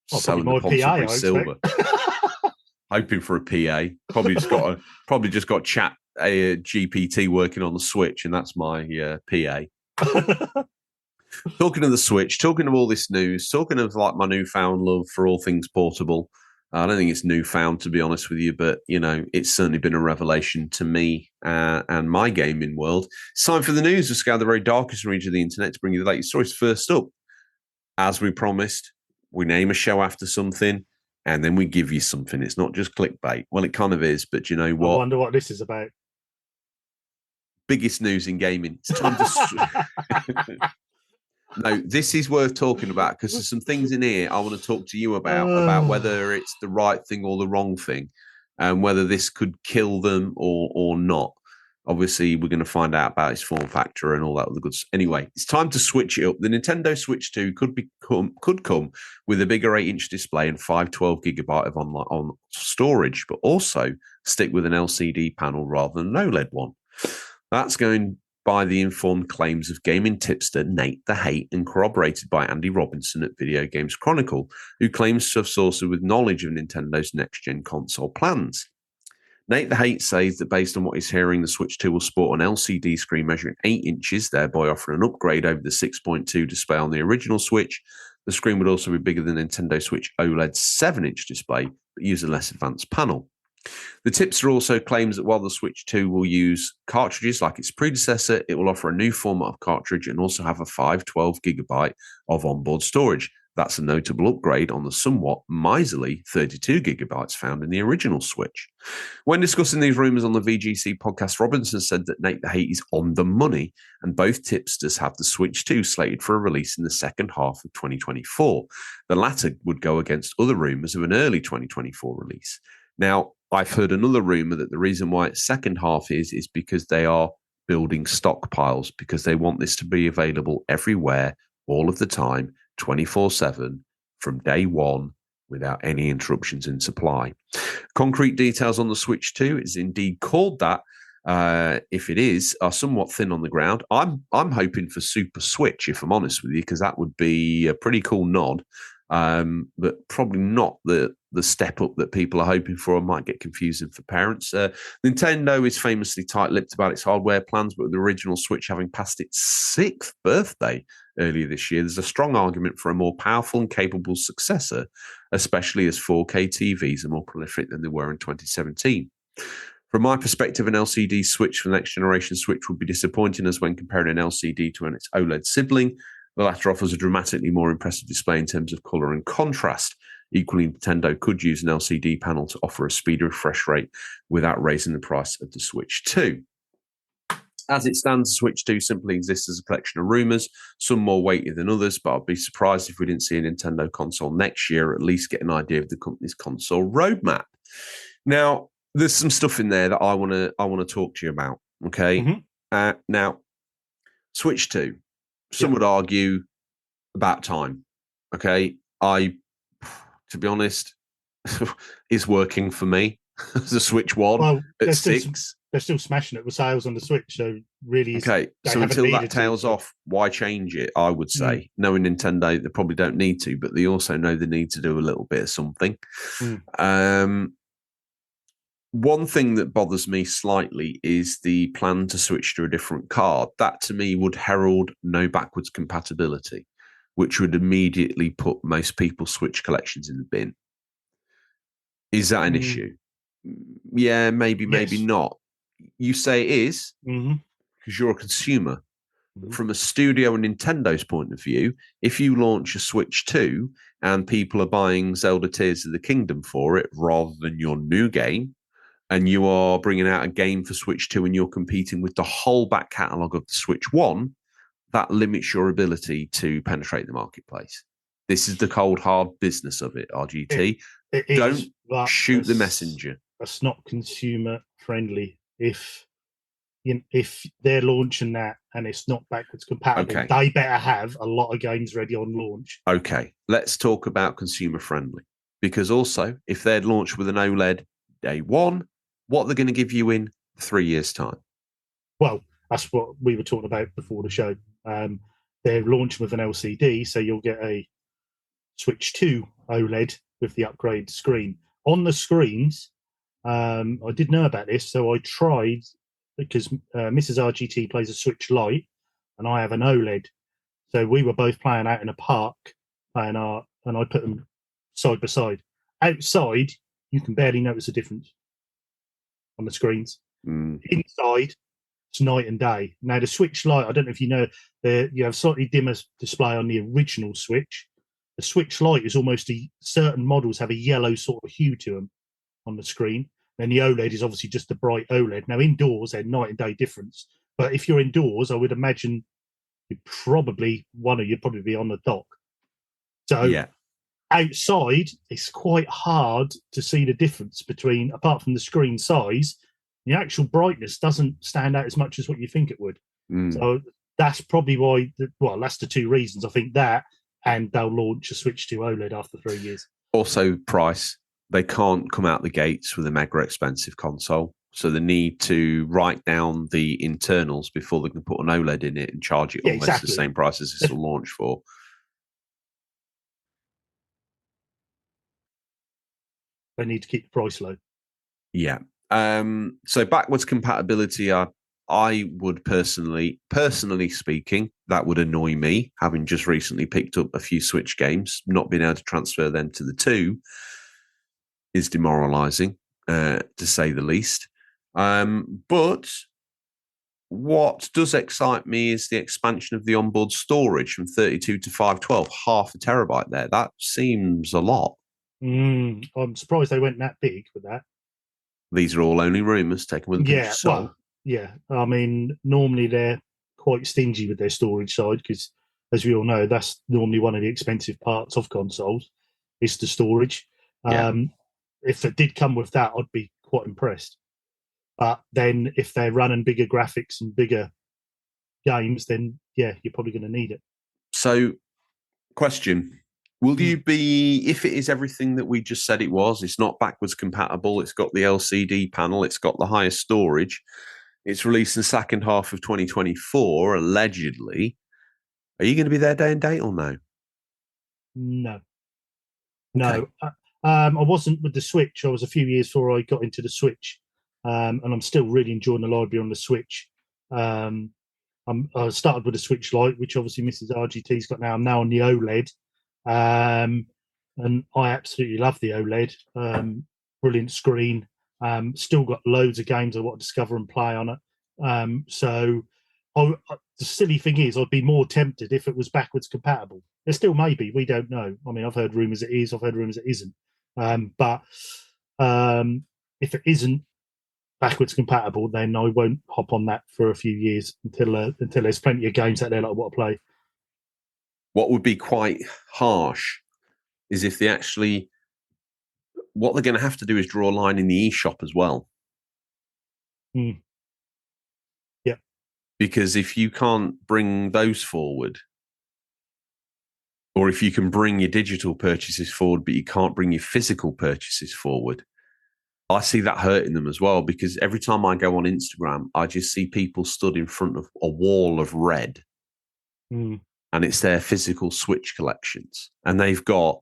Selling the PA, silver. Hoping for a PA. Probably just got chat a GPT working on the Switch, and that's my PA. Talking of the Switch, talking of all this news, talking of like my newfound love for all things portable. I don't think it's newfound, to be honest with you, but it's certainly been a revelation to me and my gaming world. It's time for the news. We scour the very darkest region of the internet to bring you the latest stories. First up, as we promised, we name a show after something, and then we give you something. It's not just clickbait. Well, it kind of is, but you know what? I wonder what this is about. Biggest news in gaming. It's time to. No, this is worth talking about because there's some things in here I want to talk to you about whether it's the right thing or the wrong thing, and whether this could kill them or not. Obviously, we're going to find out about its form factor and all that other good stuff. Anyway, it's time to switch it up. The Nintendo Switch 2 could come with a bigger 8-inch display and 512GB of on storage, but also stick with an LCD panel rather than an OLED one. That's going by the informed claims of gaming tipster Nate the Hate and corroborated by Andy Robinson at Video Games Chronicle, who claims to have sourced with knowledge of Nintendo's next-gen console plans. Nate the Hate says that based on what he's hearing, the Switch 2 will sport an LCD screen measuring 8 inches, thereby offering an upgrade over the 6.2 display on the original Switch. The screen would also be bigger than Nintendo Switch OLED 7-inch display, but use a less advanced panel. The tipster also claims that while the Switch 2 will use cartridges like its predecessor, it will offer a new format of cartridge and also have a 512GB of onboard storage. That's a notable upgrade on the somewhat miserly 32GB found in the original Switch. When discussing these rumours on the VGC podcast, Robinson said that Nate the Hate is on the money, and both tipsters have the Switch 2 slated for a release in the second half of 2024. The latter would go against other rumours of an early 2024 release. Now, I've heard another rumour that the reason why it's second half is because they are building stockpiles, because they want this to be available everywhere, all of the time, 24/7, from day one, without any interruptions in supply. Concrete details on the Switch 2 is indeed called that. If it is, are somewhat thin on the ground. I'm hoping for Super Switch, if I'm honest with you, because that would be a pretty cool nod. But probably not the step up that people are hoping for. It might get confusing for parents. Nintendo is famously tight-lipped about its hardware plans, but with the original Switch having passed its 6th birthday earlier this year, there's a strong argument for a more powerful and capable successor, especially as 4K TVs are more prolific than they were in 2017. From my perspective, an LCD Switch for the next generation Switch would be disappointing, as when comparing an LCD to its OLED sibling, the latter offers a dramatically more impressive display in terms of colour and contrast. Equally, Nintendo could use an LCD panel to offer a speedy refresh rate without raising the price of the Switch 2. As it stands, the Switch 2 simply exists as a collection of rumours, some more weighty than others, but I'd be surprised if we didn't see a Nintendo console next year, or at least get an idea of the company's console roadmap. Now, there's some stuff in there that I want to talk to you about, okay? Mm-hmm. Now, Switch 2. Some would argue about time. Okay. To be honest, is working for me. The Switch 1 at 6. They're still smashing it with sales on the Switch. So really, okay. So until that tails off, why change it? I would say, knowing Nintendo, they probably don't need to, but they also know they need to do a little bit of something. One thing that bothers me slightly is the plan to switch to a different card. That, to me, would herald no backwards compatibility, which would immediately put most people's Switch collections in the bin. Is that an issue? Yeah, maybe not. You say it is because you're a consumer. But from a studio and Nintendo's point of view, if you launch a Switch 2 and people are buying Zelda Tears of the Kingdom for it rather than your new game, and you are bringing out a game for Switch 2 and you're competing with the whole back catalogue of the Switch 1, that limits your ability to penetrate the marketplace. This is the cold, hard business of it, RGT. Don't shoot the messenger. That's not consumer friendly. If they're launching that and it's not backwards compatible, they better have a lot of games ready on launch. Okay, let's talk about consumer friendly. Because also, if they're launched with an OLED day one, what they're going to give you in 3 years' time. Well, that's what we were talking about before the show. They're launching with an LCD, so you'll get a Switch 2 OLED with the upgrade screen. On the screens, I did know about this, so I tried, because Mrs. RGT plays a Switch Lite, and I have an OLED. So we were both playing out in a park, and I put them side by side. Outside, you can barely notice a difference on the screens. Inside, it's night and day. Now the Switch Lite, I don't know if you know, you have slightly dimmer display on the original Switch. The Switch Lite is almost certain models have a yellow sort of hue to them on the screen. Then the OLED is obviously just a bright OLED. Now indoors, they're night and day difference. But if you're indoors, I would imagine you'd probably be on the dock. So yeah. Outside, it's quite hard to see the difference between, apart from the screen size, the actual brightness doesn't stand out as much as what you think it would. So that's probably why, that's the two reasons. I think that, and they'll launch a Switch 2 OLED after 3 years. Also, price. They can't come out the gates with a mega expensive console. So they need to write down the internals before they can put an OLED in it and charge it almost the same price as this will launch for. They need to keep the price low. Yeah. So backwards compatibility, I would personally speaking, that would annoy me, having just recently picked up a few Switch games. Not being able to transfer them to the 2 is demoralizing, to say the least. But what does excite me is the expansion of the onboard storage from 32 to 512, half a terabyte there. That seems a lot. I'm surprised they went that big with that. These are all only rumours, taken with a pinch of salt. I mean, normally they're quite stingy with their storage side because, as we all know, that's normally one of the expensive parts of consoles, is the storage. If it did come with that, I'd be quite impressed. But then if they're running bigger graphics and bigger games, then, you're probably going to need it. So, question. Will you be, if it is everything that we just said it was, it's not backwards compatible, it's got the LCD panel, it's got the highest storage, it's released in the second half of 2024, allegedly, are you going to be there day and date or no? No. Okay. I wasn't with the Switch. I was a few years before I got into the Switch, and I'm still really enjoying the library on the Switch. I started with the Switch Lite, which obviously Mrs. RGT's got now. I'm now on the OLED. And I absolutely love the OLED. Brilliant screen. Still got loads of games I want to discover and play on it. So the silly thing is, I'd be more tempted if it was backwards compatible. There still may be. We don't know. I mean, I've heard rumours it is. I've heard rumours it isn't. But if it isn't backwards compatible, then I won't hop on that for a few years until there's plenty of games out there that I want to play. What would be quite harsh is if they actually, what they're going to have to do is draw a line in the eShop as well. Yeah. Because if you can't bring those forward, or if you can bring your digital purchases forward, but you can't bring your physical purchases forward, I see that hurting them as well. Because every time I go on Instagram, I just see people stood in front of a wall of red. And it's their physical Switch collections. And they've got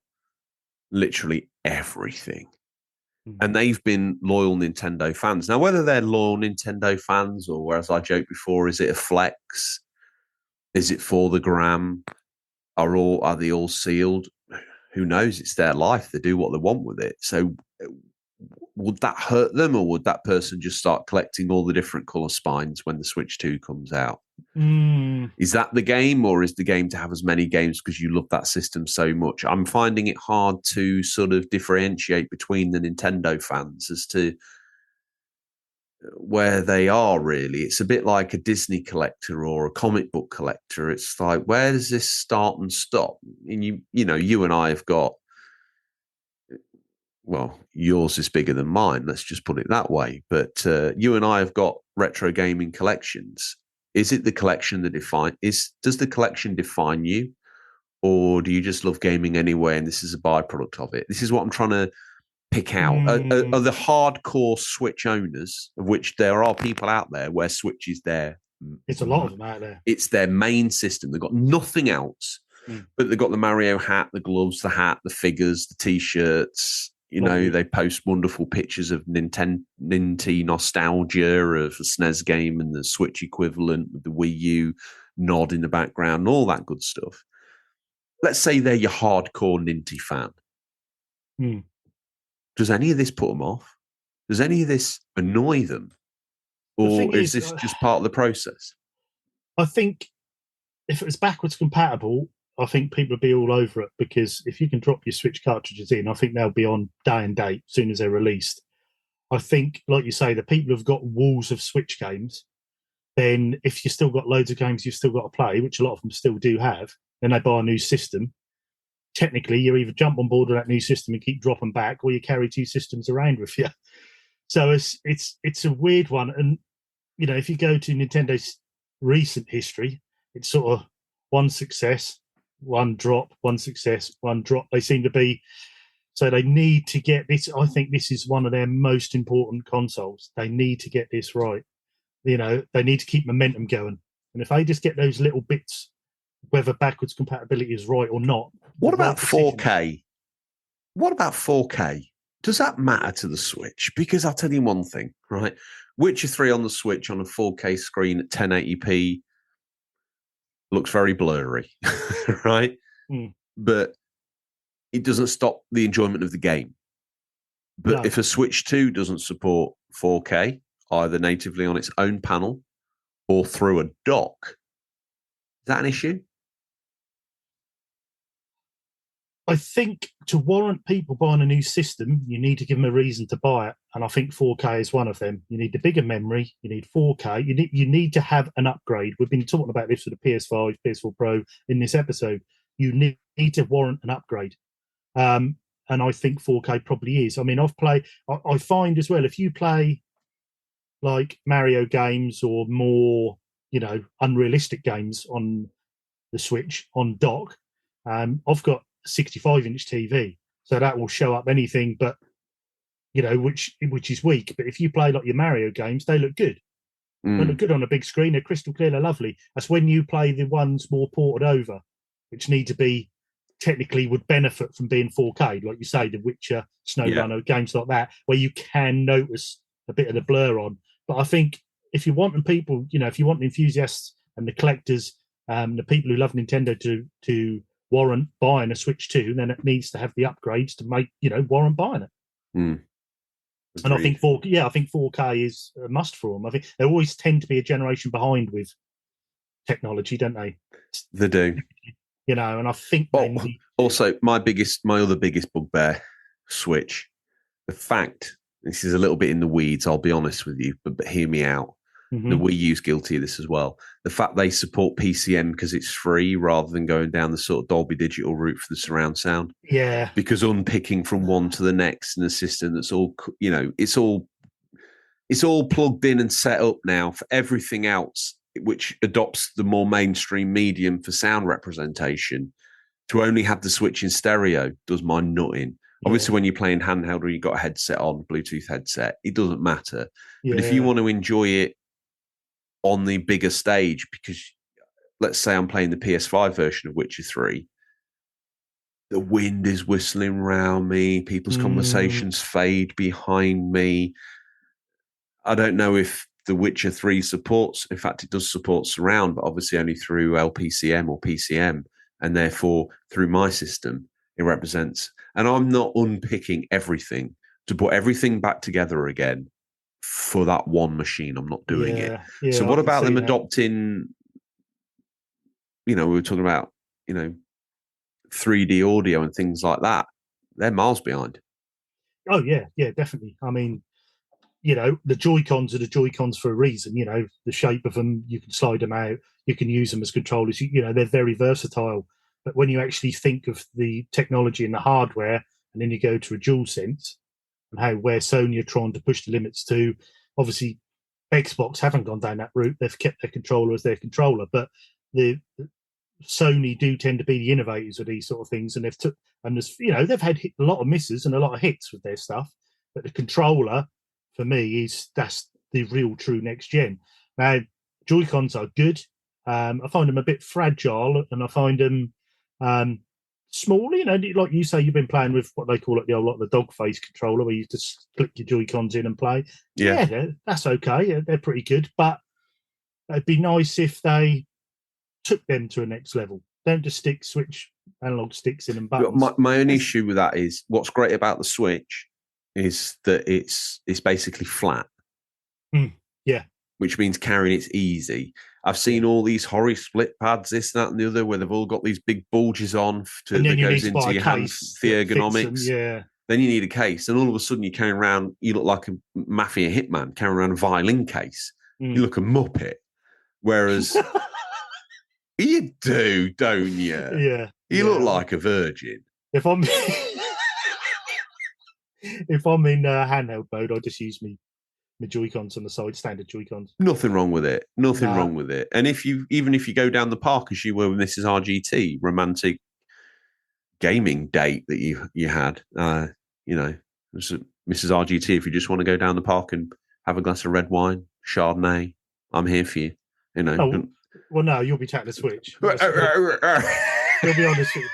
literally everything. And they've been loyal Nintendo fans. Now, whether they're loyal Nintendo fans or, as I joked before, is it a flex? Is it for the gram? Are they all sealed? Who knows? It's their life. They do what they want with it. So would that hurt them, or would that person just start collecting all the different colour spines when the Switch 2 comes out? Is that the game, or is the game to have as many games because you love that system so much? I'm finding it hard to sort of differentiate between the Nintendo fans as to where they are, really. It's a bit like a Disney collector or a comic book collector. It's like, where does this start and stop? And you and I have got, well, yours is bigger than mine, let's just put it that way. But you and I have got retro gaming collections. Is it the collection that does the collection define you? Or do you just love gaming anyway and this is a byproduct of it? This is what I'm trying to pick out. Are the hardcore Switch owners, of which there are people out there where Switch is their... It's a lot of them out there. It's their main system. They've got nothing else, but they've got the Mario hat, the gloves, the hat, the figures, the T-shirts, They post wonderful pictures of Ninty nostalgia of the SNES game and the Switch equivalent with the Wii U nod in the background and all that good stuff. Let's say they're your hardcore Ninty fan. Does any of this put them off? Does any of this annoy them? Or is this just part of the process? I think if it was backwards compatible, I think people would be all over it, because if you can drop your Switch cartridges in, I think they'll be on day and date as soon as they're released. I think, like you say, the people who've got walls of Switch games, then if you've still got loads of games you've still got to play, which a lot of them still do have, then they buy a new system. Technically, you either jump on board with that new system and keep dropping back, or you carry two systems around with you. So it's a weird one. And, if you go to Nintendo's recent history, it's sort of one success, one drop, one success, one drop. They seem to be, so they need to get this. I think this is one of their most important consoles. They need to get this right. They need to keep momentum going. And if they just get those little bits, whether backwards compatibility is right or not. What about 4K? What about 4K? Does that matter to the Switch? Because I'll tell you one thing, right? Witcher 3 on the Switch on a 4K screen at 1080p looks very blurry, right? But it doesn't stop the enjoyment of the game. But if a Switch 2 doesn't support 4K, either natively on its own panel or through a dock, is that an issue? I think to warrant people buying a new system, you need to give them a reason to buy it. And I think 4K is one of them. You need the bigger memory. You need 4K. You need to have an upgrade. We've been talking about this with the PS5, PS4 Pro in this episode. You need to warrant an upgrade. And I think 4K probably is. I mean, I find as well, if you play like Mario games or more, unrealistic games on the Switch on dock, I've got 65-inch TV, so that will show up anything but which is weak. But if you play like your Mario games, they look good. They look good on a big screen. They're crystal clear, they're lovely. That's when you play the ones more ported over, which need to be technically would benefit from being 4K, like you say, The Witcher, SnowRunner, games like that, where you can notice a bit of the blur on. But I think if you want people, if you want the enthusiasts and the collectors, the people who love Nintendo to warrant buying a Switch 2, then it needs to have the upgrades to make warrant buying it. And I think 4K is a must for them. I think they always tend to be a generation behind with technology, don't they? They do. And I think also my other biggest bugbear, Switch. The fact, this is a little bit in the weeds, I'll be honest with you, but hear me out. The Wii U's guilty of this as well. The fact they support PCM because it's free rather than going down the sort of Dolby Digital route for the surround sound. Yeah. Because unpicking from one to the next in a system that's all, it's all plugged in and set up now for everything else, which adopts the more mainstream medium for sound representation. To only have the Switch in stereo does my nutting. Yeah. Obviously, when you're playing handheld or you've got a headset on, Bluetooth headset, it doesn't matter. Yeah. But if you want to enjoy it on the bigger stage, because let's say I'm playing the PS5 version of Witcher 3, the wind is whistling around me, people's conversations fade behind me. I don't know if the Witcher 3 supports, in fact, it does support surround, but obviously only through LPCM or PCM, and therefore through my system, it represents. And I'm not unpicking everything to put everything back together again for that one machine. I'm not doing it. Yeah, so what about them adopting, we were talking about, 3D audio and things like that. They're miles behind. Oh, yeah, definitely. I mean, the Joy-Cons are the Joy-Cons for a reason. The shape of them, you can slide them out, you can use them as controllers. They're very versatile. But when you actually think of the technology and the hardware, and then you go to a DualSense, and where Sony are trying to push the limits to, obviously, Xbox haven't gone down that route. They've kept their controller as their controller, but the Sony do tend to be the innovators of these sort of things, and they've had a lot of misses and a lot of hits with their stuff. But the controller, for me, that's the real true next gen. Now, Joy-Cons are good. I find them a bit fragile, and I find them small, like you say, you've been playing with what they call it, the dog face controller, where you just click your Joy-Cons in and play. Yeah, that's okay. They're pretty good, but it'd be nice if they took them to a next level. Don't just switch analog sticks in and buttons. My only issue with that is what's great about the Switch is that it's basically flat. Yeah. Which means carrying it's easy. I've seen all these horrid split pads, this, that, and the other, where they've all got these big bulges on that goes into your hands, the ergonomics. Yeah. Then you need a case, and all of a sudden you carry around, you look like a mafia hitman carrying around a violin case. You look a muppet. Whereas you do, don't you? Yeah. You look like a virgin. If I'm in handheld mode, I just use my Joy-Cons on the side, standard Joy-Cons. Nothing wrong with it. Nothing wrong with it. And even if you go down the park as you were with Mrs. RGT, romantic gaming date that you had, Mrs. RGT, if you just want to go down the park and have a glass of red wine, Chardonnay, I'm here for you. Well, no, you'll be taking the Switch. You'll be honest with you.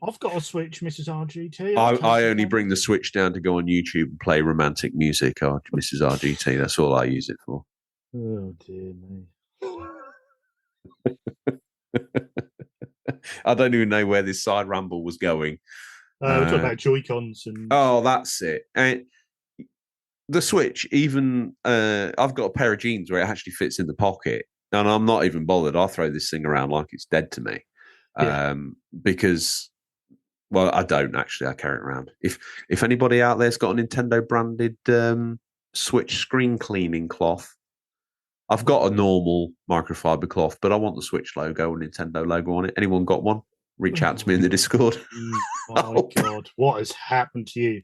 I've got a Switch, Mrs. RGT. I only bring the Switch down to go on YouTube and play romantic music, Mrs. RGT. That's all I use it for. Oh, dear me. I don't even know where this side ramble was going. We're talking about Joy-Cons. Oh, that's it. The Switch, even I've got a pair of jeans where it actually fits in the pocket, and I'm not even bothered. I'll throw this thing around like it's dead to me. Because... Well, I don't actually. I carry it around. If anybody out there's got a Nintendo branded Switch screen cleaning cloth, I've got a normal microfiber cloth, but I want the Switch logo and Nintendo logo on it. Anyone got one? Reach out to me in the Discord. My God, what has happened to you?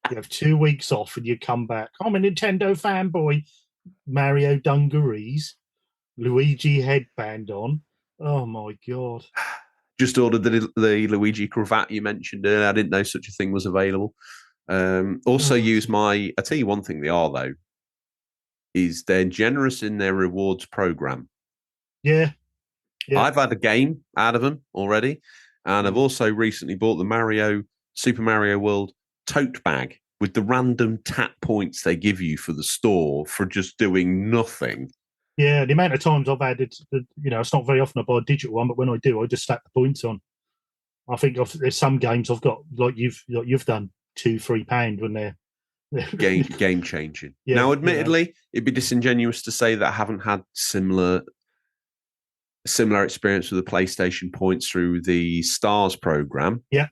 You have 2 weeks off and you come back. I'm a Nintendo fanboy. Mario dungarees, Luigi headband on. Oh my God. Just ordered the Luigi cravat you mentioned earlier. I didn't know such a thing was available. Use I tell you one thing they are, though, is they're generous in their rewards program. Yeah. I've had a game out of them already. And I've also recently bought the Super Mario World tote bag with the random tap points they give you for the store for just doing nothing. Yeah, the amount of times I've added, it's not very often I buy a digital one, but when I do, I just stack the points on. I think there's some games I've got, like you've done, £2-3 when they're game changing. Yeah, now, admittedly, it'd be disingenuous to say that I haven't had similar experience with the PlayStation points through the Stars program. Yeah.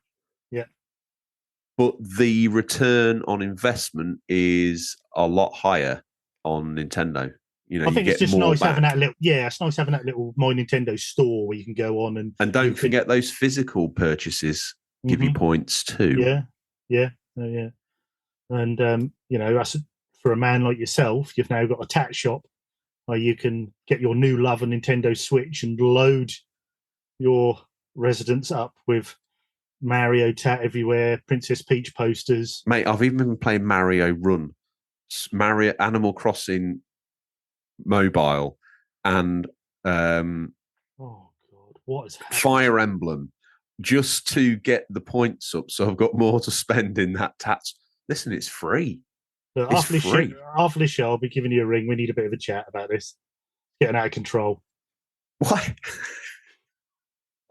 But the return on investment is a lot higher on Nintendo. I think it's just nice having that little. Yeah, it's nice having that little My Nintendo store where you can go on and don't forget those physical purchases give you points too. Yeah. And that's for a man like yourself. You've now got a tat shop where you can get your new love of Nintendo Switch and load your residence up with Mario tat everywhere, Princess Peach posters. Mate, I've even been playing Mario Run, Mario Animal Crossing Mobile, and oh God, what is happening? Fire Emblem, just to get the points up, so I've got more to spend in that tats. Listen, it's free. So after this show, I'll be giving you a ring. We need a bit of a chat about this. Getting out of control. Why?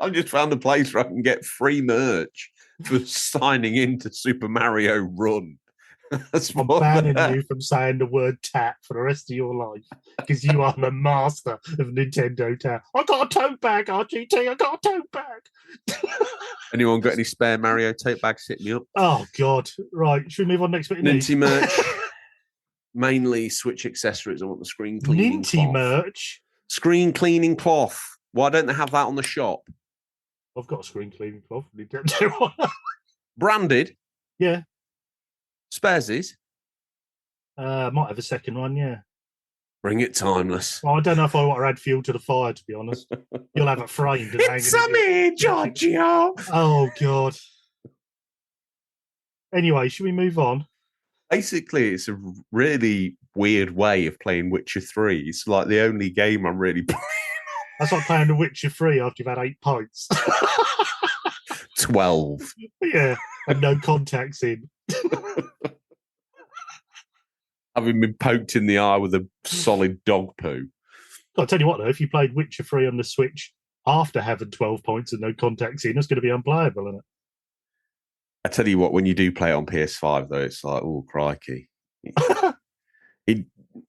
I've just found a place where I can get free merch for signing into Super Mario Run. I'm banning you from saying the word tat for the rest of your life because you are the master of Nintendo tat. I got a tote bag, RGT. I got a tote bag. Anyone got any spare Mario tote bags? Hit me up. Oh God! Right, should we move on next bit? Ninty merch, mainly Switch accessories. I want the screen cleaning cloth. Merch, screen cleaning cloth. Why don't they have that on the shop? I've got a screen cleaning cloth. Nintendo. Branded. Yeah. Sparesies? Might have a second one, yeah. Bring it timeless. Well, I don't know if I want to add fuel to the fire, to be honest. You'll have it framed. And it's me, Giorgio! Oh, God. Anyway, should we move on? Basically, it's a really weird way of playing Witcher 3. It's like the only game I'm really playing. That's like playing The Witcher 3 after you've had 8 pints. 12. Yeah, and no contacts in. Having been poked in the eye with a solid dog poo. I'll tell you what, though, if you played Witcher 3 on the Switch after having 12 points and no contacts in, it's going to be unplayable, isn't it? I tell you what, when you do play it on PS5, though, it's like, oh, crikey.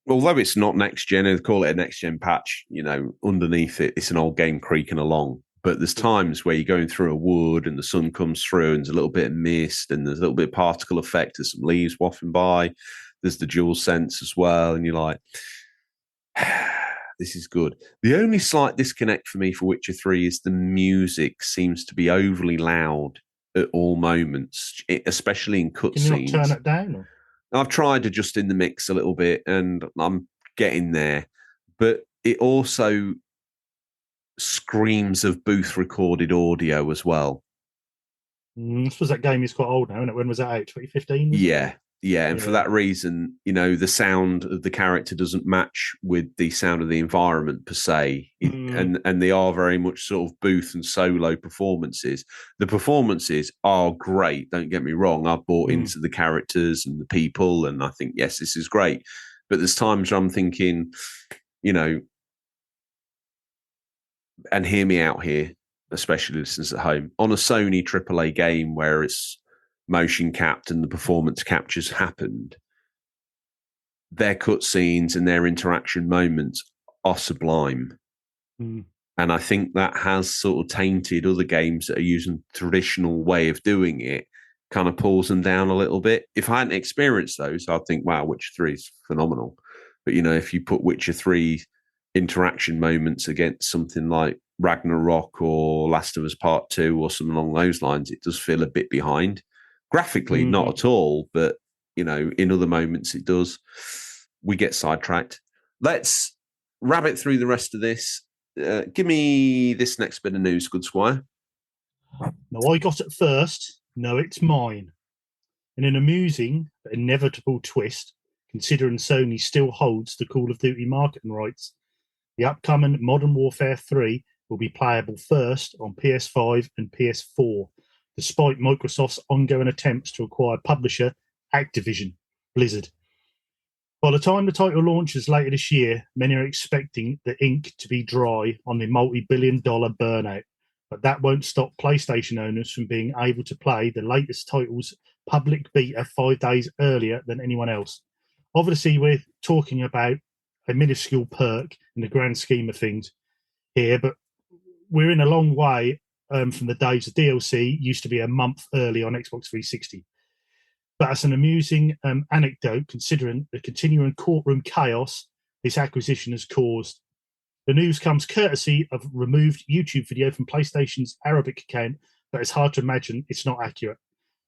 Although it's not next gen, they call it a next gen patch, underneath it, it's an old game creaking along. But there's times where you're going through a wood and the sun comes through and there's a little bit of mist and there's a little bit of particle effect. There's some leaves wafting by. There's the dual sense as well. And you're like, this is good. The only slight disconnect for me for Witcher 3 is the music seems to be overly loud at all moments, especially in cutscenes. Can you not turn it down? Or? I've tried adjusting the mix a little bit and I'm getting there. But it also screams of booth recorded audio as well. I suppose that game is quite old now, isn't it? When was that out? 2015? Yeah. And for that reason, the sound of the character doesn't match with the sound of the environment per se. And they are very much sort of booth and solo performances. The performances are great, don't get me wrong. I've bought into the characters and the people, and I think, yes, this is great. But there's times where I'm thinking, and hear me out here, especially listeners at home, on a Sony AAA game where it's motion capped and the performance captures happened, their cutscenes and their interaction moments are sublime. And I think that has sort of tainted other games that are using traditional way of doing it, kind of pulls them down a little bit. If I hadn't experienced those, I'd think, wow, Witcher 3 is phenomenal. But, if you put Witcher 3 interaction moments against something like Ragnarok or Last of Us Part 2 or something along those lines, it does feel a bit behind. Graphically, not at all, but, in other moments it does. We get sidetracked. Let's rabbit through the rest of this. Give me this next bit of news, good squire. No, I got it first. No, it's mine. In an amusing but inevitable twist, considering Sony still holds the Call of Duty marketing rights, the upcoming Modern Warfare 3 will be playable first on PS5 and PS4, despite Microsoft's ongoing attempts to acquire publisher Activision Blizzard. By the time the title launches later this year, many are expecting the ink to be dry on the multi-billion-dollar burnout, but that won't stop PlayStation owners from being able to play the latest title's public beta 5 days earlier than anyone else. Obviously, we're talking about a minuscule perk in the grand scheme of things here, but we're in a long way from the days the DLC used to be a month early on Xbox 360. But it's an amusing anecdote considering the continuing courtroom chaos this acquisition has caused. The news comes courtesy of removed YouTube video from PlayStation's Arabic account, but it's hard to imagine it's not accurate.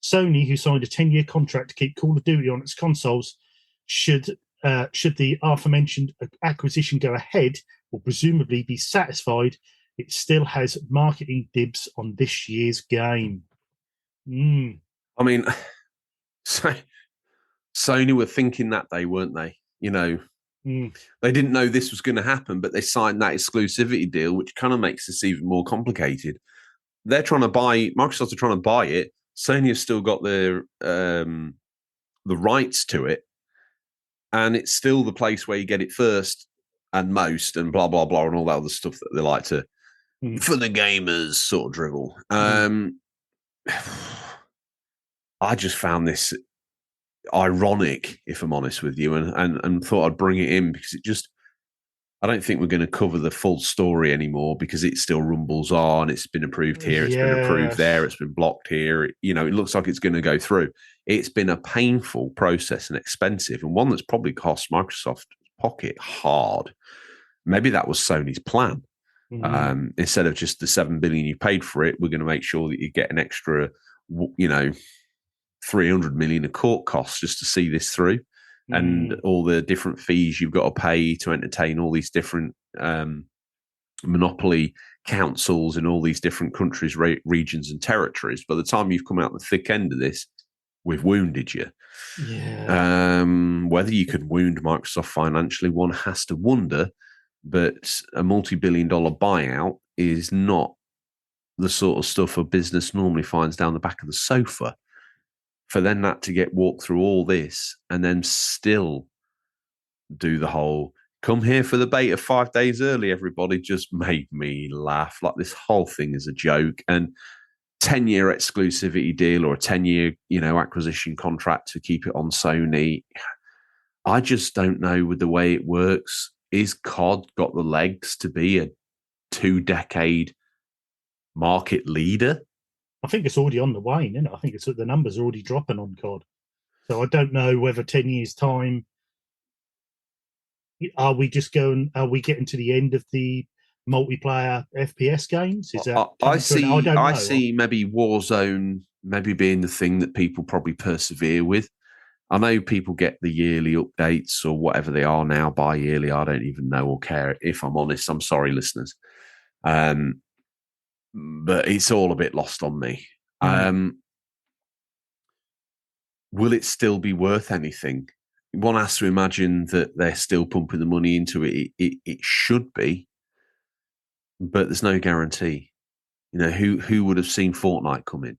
Sony, who signed a 10-year contract to keep Call of Duty on its consoles, should the aforementioned acquisition go ahead, will presumably be satisfied it still has marketing dibs on this year's game. I mean, so Sony were thinking that day, weren't they? They didn't know this was going to happen, but they signed that exclusivity deal, which kind of makes this even more complicated. Microsoft are trying to buy it. Sony have still got the rights to it, and it's still the place where you get it first and most, and blah blah blah, and all that other stuff that they like to for the gamers sort of drivel. I just found this ironic, if I'm honest with you, and thought I'd bring it in because I don't think we're going to cover the full story anymore because it still rumbles on. It's been approved here. It's been approved there. It's been blocked here. It looks like it's going to go through. It's been a painful process and expensive, and one that's probably cost Microsoft's pocket hard. Maybe that was Sony's plan. Instead of just the $7 billion you paid for it, we're going to make sure that you get an extra, $300 million of court costs just to see this through, and all the different fees you've got to pay to entertain all these different monopoly councils in all these different countries, regions, and territories. By the time you've come out the thick end of this, we've wounded you. Yeah. Whether you could wound Microsoft financially, one has to wonder. But a multi-billion-dollar buyout is not the sort of stuff a business normally finds down the back of the sofa. For then that to get walked through all this and then still do the whole come here for the beta 5 days early, everybody, just made me laugh. Like, this whole thing is a joke. And 10-year exclusivity deal or a 10-year, acquisition contract to keep it on Sony. I just don't know with the way it works. Is COD got the legs to be a 2-decade market leader? I think it's already on the wane, isn't it? I think the numbers are already dropping on COD. So I don't know whether 10 years' time, are we getting to the end of the multiplayer FPS games? Is that I see maybe Warzone maybe being the thing that people probably persevere with. I know people get the yearly updates or whatever they are now, bi-yearly. I don't even know or care, if I'm honest. I'm sorry, listeners. But it's all a bit lost on me. Will it still be worth anything? One has to imagine that they're still pumping the money into it. It should be, but there's no guarantee. Who would have seen Fortnite coming?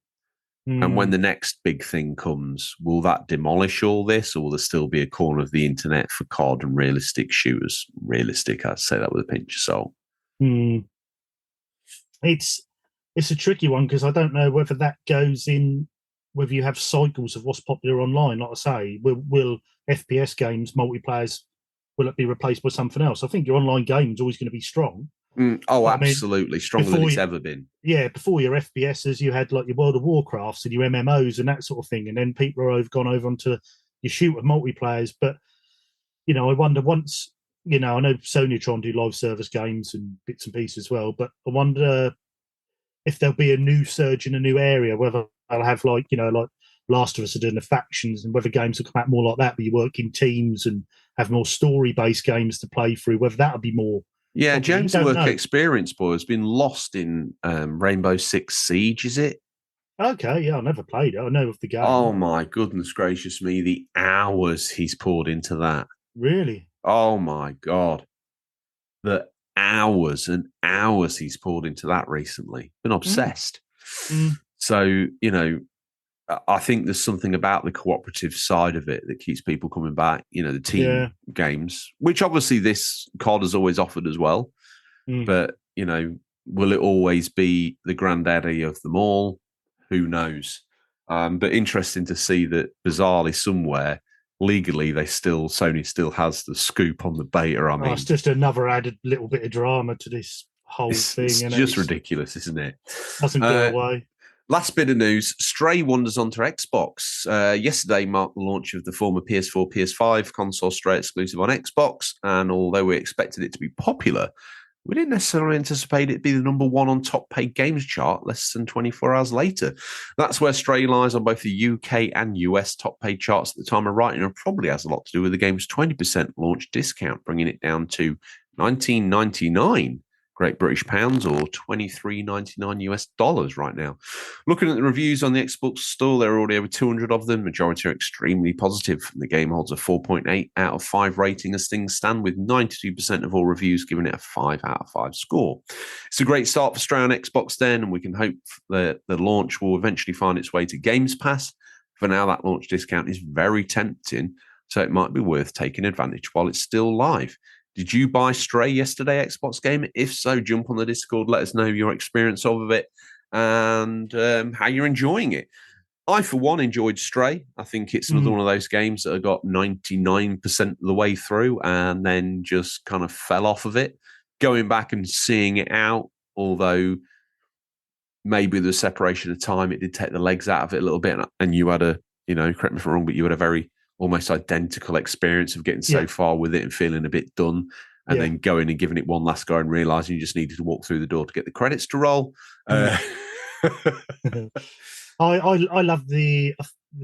And when the next big thing comes, will that demolish all this, or will there still be a corner of the internet for COD and realistic shooters? Realistic, I'd say that with a pinch of salt. It's a tricky one because I don't know whether that goes in, whether you have cycles of what's popular online. Like I say, will FPS games, multiplayers, will it be replaced by something else? I think your online game is always going to be strong. Absolutely. Stronger than it's ever been. Yeah, before your FPSs, you had like your World of Warcrafts and your MMOs and that sort of thing. And then people have gone over onto your shooter multiplayers. But, I wonder once, I know Sony are trying to do live service games and bits and pieces as well. But I wonder if there'll be a new surge in a new area, whether they'll have like Last of Us are doing the factions, and whether games will come out more like that, but you work in teams and have more story-based games to play through, whether that'll be more. Yeah, James' work experience, boy, has been lost in Rainbow Six Siege, is it? Okay, yeah, I never played it. I know of the game. Oh, my goodness gracious me, the hours he's poured into that. Really? Oh, my God. The hours and hours he's poured into that recently. Been obsessed. So, I think there's something about the cooperative side of it that keeps people coming back, the team games, which obviously this COD has always offered as well. But, will it always be the granddaddy of them all? Who knows? But interesting to see that bizarrely somewhere, legally, Sony still has the scoop on the beta. I mean, it's just another added little bit of drama to this whole thing. It's just ridiculous, isn't it? Doesn't go away. Last bit of news, Stray wanders onto Xbox. Yesterday marked the launch of the former PS4, PS5 console Stray exclusive on Xbox, and although we expected it to be popular, we didn't necessarily anticipate it to be the number one on top paid games chart less than 24 hours later. That's where Stray lies on both the UK and US top paid charts at the time of writing, and probably has a lot to do with the game's 20% launch discount, bringing it down to $19.99. Great British pounds, or $23.99 US dollars right now. Looking at the reviews on the Xbox store, there are already over 200 of them. Majority are extremely positive. The game holds a 4.8 out of 5 rating as things stand, with 92% of all reviews giving it a 5 out of 5 score. It's a great start for Stray on Xbox then, and we can hope that the launch will eventually find its way to Games Pass. For now, that launch discount is very tempting, so it might be worth taking advantage while it's still live. Did you buy Stray yesterday, Xbox Gamer? If so, jump on the Discord. Let us know your experience of it and how you're enjoying it. I, for one, enjoyed Stray. I think it's another one of those games that I got 99% of the way through and then just kind of fell off of it. Going back and seeing it out, although maybe the separation of time, it did take the legs out of it a little bit. And you had correct me if I'm wrong, but you had a very almost identical experience of getting so far with it and feeling a bit done, and then going and giving it one last go and realizing you just needed to walk through the door to get the credits to roll. I love the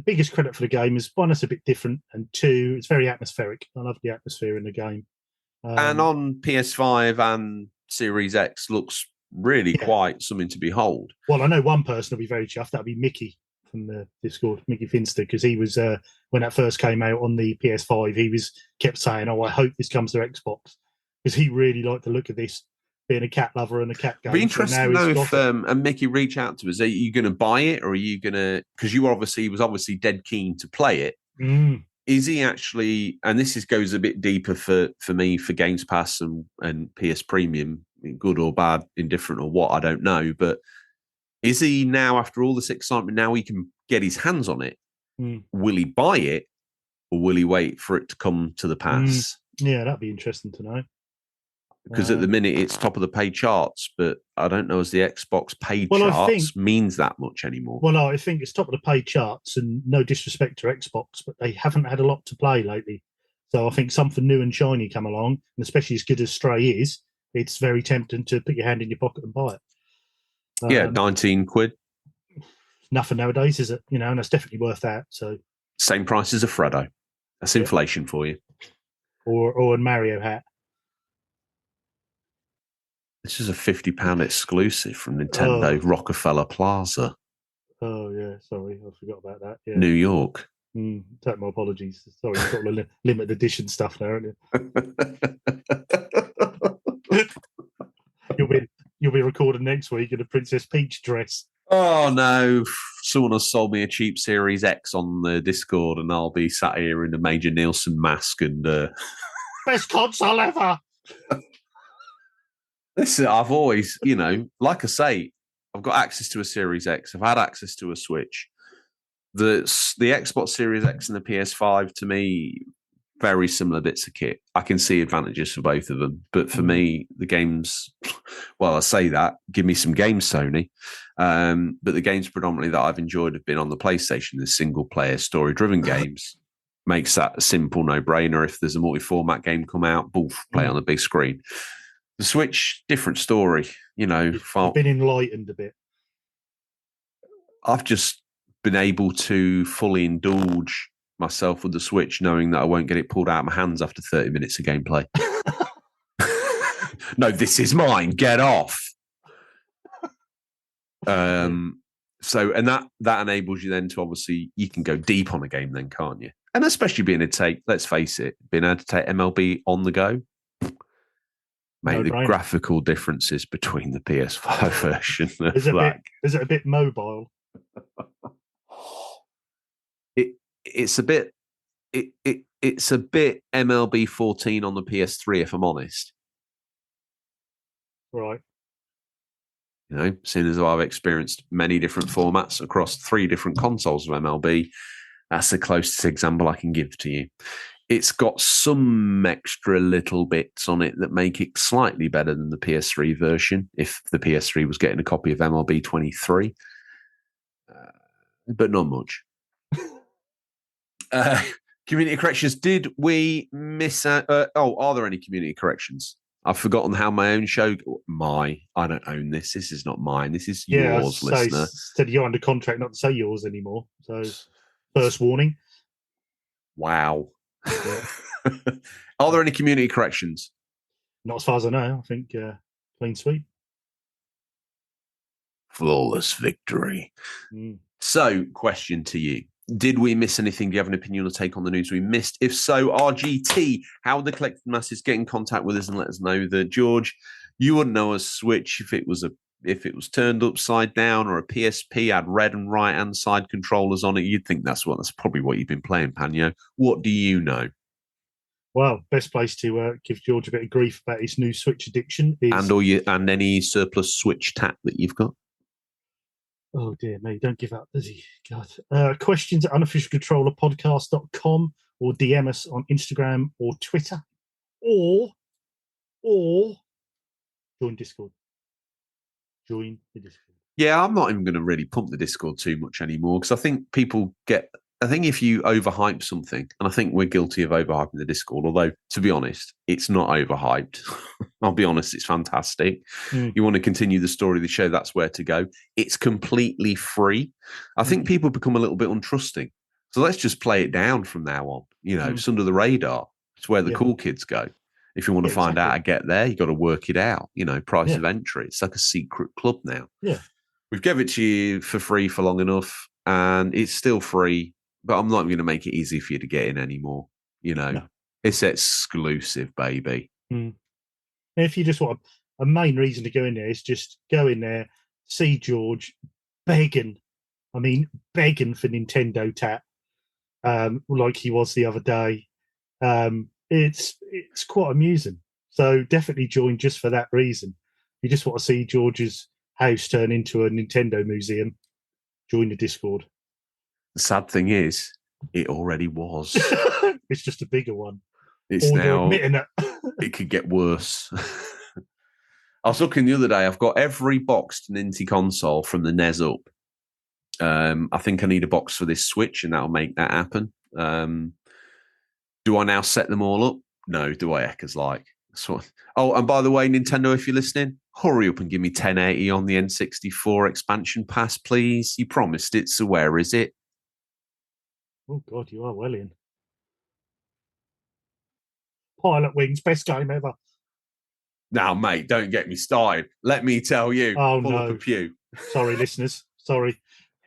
biggest credit for the game is, one, it's a bit different, and two, it's very atmospheric. I love the atmosphere in the game. And on PS5 and Series X looks really quite something to behold. Well, I know one person will be very chuffed. That'll be Mickey from the Discord, Mickey Finster, because he was when that first came out on the PS5, he kept saying, "Oh, I hope this comes to Xbox," because he really liked the look of this. being a cat lover and a cat game. Be interesting to know if it. and Mickey reach out to us. Are you going to buy it, or are you going to? Because he was obviously dead keen to play it. Is he actually? And this goes a bit deeper for me for Games Pass and PS Premium, good or bad, indifferent or what, I don't know. But is he now, after all this excitement, now he can get his hands on it? Will he buy it, or will he wait for it to come to the pass? Yeah, that'd be interesting to know. Because at the minute it's top of the paid charts, but I don't know as the Xbox paid charts means that much anymore. Well, I think it's top of the paid charts, and no disrespect to Xbox, but they haven't had a lot to play lately. So I think something new and shiny come along, and especially as good as Stray is, it's very tempting to put your hand in your pocket and buy it. Yeah, 19 quid. Nothing nowadays, is it? And that's definitely worth that. So same price as a Freddo. That's inflation for you. Or a Mario hat. This is a £50 exclusive from Nintendo Rockefeller Plaza. Oh, yeah. Sorry, I forgot about that. Yeah. New York. Take my apologies. Sorry, you've got the limited edition stuff there, haven't you? You'll be recording next week in a Princess Peach dress. Oh, no. Someone has sold me a cheap Series X on the Discord, and I'll be sat here in a Major Nielsen mask and... Best console ever! Listen, I've always, like I say, I've got access to a Series X. I've had access to a Switch. The Xbox Series X and the PS5, to me, very similar bits of kit. I can see advantages for both of them. But for me, the games, well, I say that, give me some games, Sony. But the games predominantly that I've enjoyed have been on the PlayStation, the single-player, story-driven games. Makes that a simple no-brainer. If there's a multi-format game come out, play it on the big screen. The Switch, different story. I've been enlightened a bit. I've just been able to fully indulge myself with the Switch, knowing that I won't get it pulled out of my hands after 30 minutes of gameplay. No, this is mine. Get off. So, and that enables you then to obviously, you can go deep on a game then, can't you? And especially being able to take, let's face it, being able to take MLB on the go. Mate, the graphical differences between the PS5 version is it a bit mobile? It's a bit MLB 14 on the PS3, if I'm honest. Right. Seeing as though I've experienced many different formats across 3 different consoles of MLB, that's the closest example I can give to you. It's got some extra little bits on it that make it slightly better than the PS3 version, if the PS3 was getting a copy of MLB 23. But not much. Community corrections. Did we miss out? Are there any community corrections? I've forgotten how my own show... I don't own this. This is not mine. This is yours, listener. Said you're under contract not to say yours anymore. So, first warning. Wow. Yeah. Are there any community corrections? Not as far as I know. I think clean sweep. Flawless victory. So, question to you. Did we miss anything? Do you have an opinion or take on the news we missed? If so, RGT, how would the collected masses get in contact with us and let us know that, George, you wouldn't know a Switch if it was turned upside down, or a PSP had red and right hand side controllers on it? You'd think that's probably what you've been playing, Panyo. What do you know? Well, best place to give George a bit of grief about his new Switch addiction is... And any surplus Switch tap that you've got. Oh, dear me. Don't give up, does he? God. Questions at unofficialcontrollerpodcast.com, or DM us on Instagram or Twitter, or join Discord. Join the Discord. Yeah, I'm not even going to really pump the Discord too much anymore, because I think I think if you overhype something, and I think we're guilty of overhyping the Discord, although, to be honest, it's not overhyped. I'll be honest, it's fantastic. You want to continue the story of the show, that's where to go. It's completely free. I think people become a little bit untrusting. So let's just play it down from now on. It's under the radar. It's where the cool kids go. If you want to find out how to get there, you got to work it out. Price of entry. It's like a secret club now. Yeah. We've given it to you for free for long enough, and it's still free. But I'm not going to make it easy for you to get in anymore. No. It's exclusive, baby. If you just want to a main reason to go in there is just go in there, see George begging for Nintendo Tap, like he was the other day. It's quite amusing. So definitely join just for that reason. You just want to see George's house turn into a Nintendo museum. Join the Discord. The sad thing is, it already was. It's just a bigger one. It's Or now. they're admitting it. It could get worse. I was looking the other day. I've got every boxed Ninty console from the NES up. I think I need a box for this Switch, and that'll make that happen. Do I now set them all up? No. Do I? Eckers like. Oh, and by the way, Nintendo, if you're listening, hurry up and give me 1080 on the N64 expansion pass, please. You promised it, so where is it? Oh, God, you are well in. Pilot Wings, best game ever. Now, mate, don't get me started. Let me tell you. Oh, pull no. up a pew. Sorry, listeners. Sorry.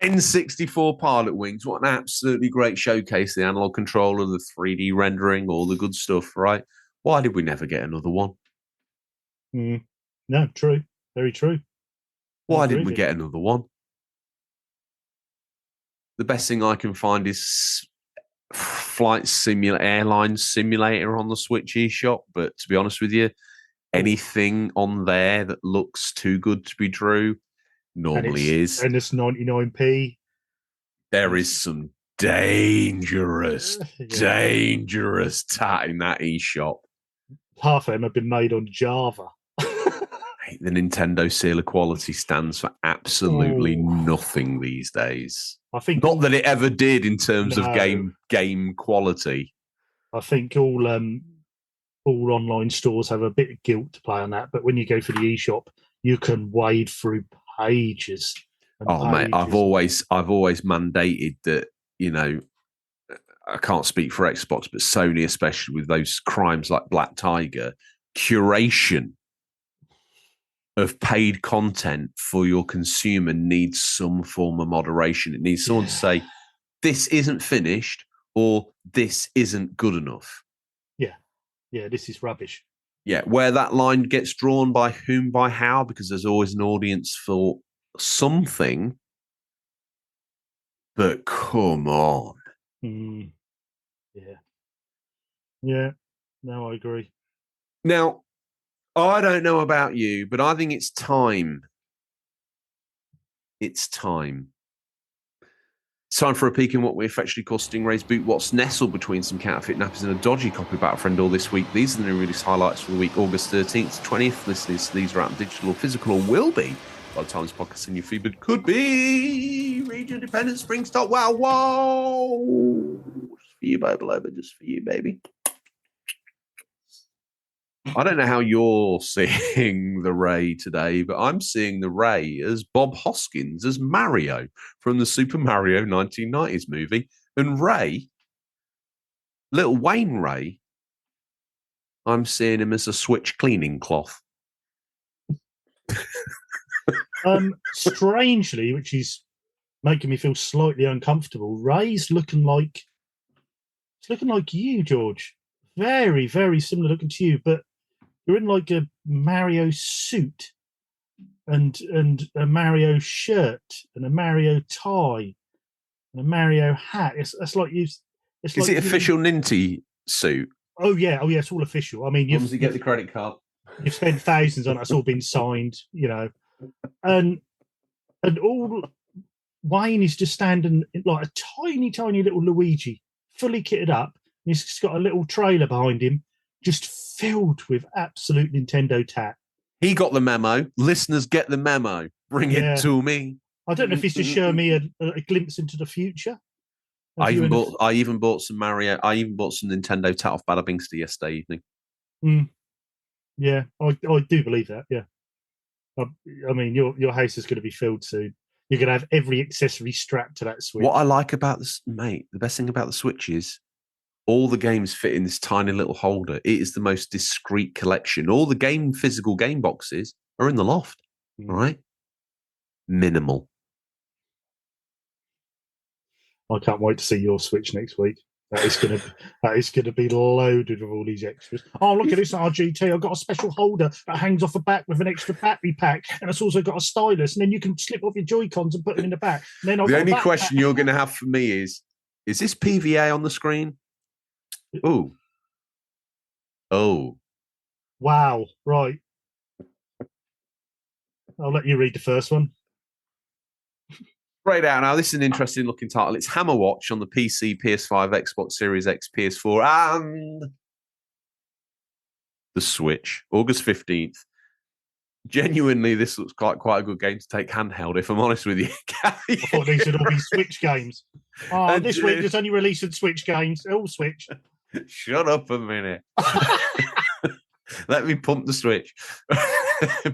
N64 Pilot Wings, what an absolutely great showcase. The analog controller, the 3D rendering, all the good stuff, right? Why did we never get another one? No, true. Very true. Why didn't we get another one? The best thing I can find is airline simulator on the Switch eShop. But to be honest with you, anything on there that looks too good to be true normally is. And it's 99p. There is some dangerous tat in that eShop. Half of them have been made on Java. The Nintendo seal of quality stands for absolutely nothing these days. I think not that it ever did in terms of game quality. I think all online stores have a bit of guilt to play on that, but when you go for the eShop, you can wade through pages. Mate, I've always mandated that, you know, I can't speak for Xbox, but Sony, especially with those crimes like Black Tiger, curation of paid content for your consumer needs some form of moderation. It needs someone to say, this isn't finished or this isn't good enough. Yeah, this is rubbish. Yeah, where that line gets drawn by whom, by how, because there's always an audience for something. But come on. Yeah, no, I agree. Now, I don't know about you, but I think it's time. It's time. It's time for a peek in what we affectionately call Stingray's boot. What's nestled between some counterfeit nappies and a dodgy copy of Battlefriend all this week. These are the new release highlights for the week, August 13th to 20th. Listeners, these are out in digital or physical, or will be by the time this podcast in your feed, but could be Region Independent Spring Stock. Wow, whoa. Just for you, baby, just for you, baby. I don't know how you're seeing the Ray today, but I'm seeing the Ray as Bob Hoskins, as Mario from the Super Mario 1990s movie. And Ray, little Wayne Ray, I'm seeing him as a Switch cleaning cloth. Strangely, which is making me feel slightly uncomfortable, Ray's looking like you, George. Very, very similar looking to you, but you're in like a Mario suit and a Mario shirt and a Mario tie and a Mario hat. It's like you. Is it official Ninty suit? Oh yeah, it's all official. I mean, you get the credit card. You've spent thousands on it. It's all been signed, you know, and all Wayne is just standing like a tiny, tiny little Luigi, fully kitted up. And he's just got a little trailer behind him, just filled with absolute Nintendo tat. He got the memo. Listeners get the memo. Bring it to me. I don't know if he's just showing me a glimpse into the future. I even bought some Mario. I even bought some Nintendo tat off Bada Bingster yesterday evening. Yeah, I do believe that. Yeah, I mean your house is going to be filled soon. You're going to have every accessory strapped to that Switch. What I like about this, mate, the best thing about the Switch is all the games fit in this tiny little holder. It is the most discreet collection. All the physical game boxes are in the loft. All right, minimal. I can't wait to see your Switch next week. That is gonna be loaded with all these extras. Oh, look at this RGT! I've got a special holder that hangs off the back with an extra battery pack, and it's also got a stylus. And then you can slip off your Joy-Cons and put them in the back. And then the only question you're going to have for me is this PVA on the screen? Oh, wow! Right, I'll let you read the first one. Straight out now, this is an interesting looking title. It's Hammer Watch on the PC, PS5, Xbox Series X, PS4, and the Switch. August 15th. Genuinely, this looks quite a good game to take handheld, if I'm honest with you. I thought these would all be Switch games. Oh, this week there's only releasing Switch games. All Switch. Shut up a minute. Let me pump the Switch.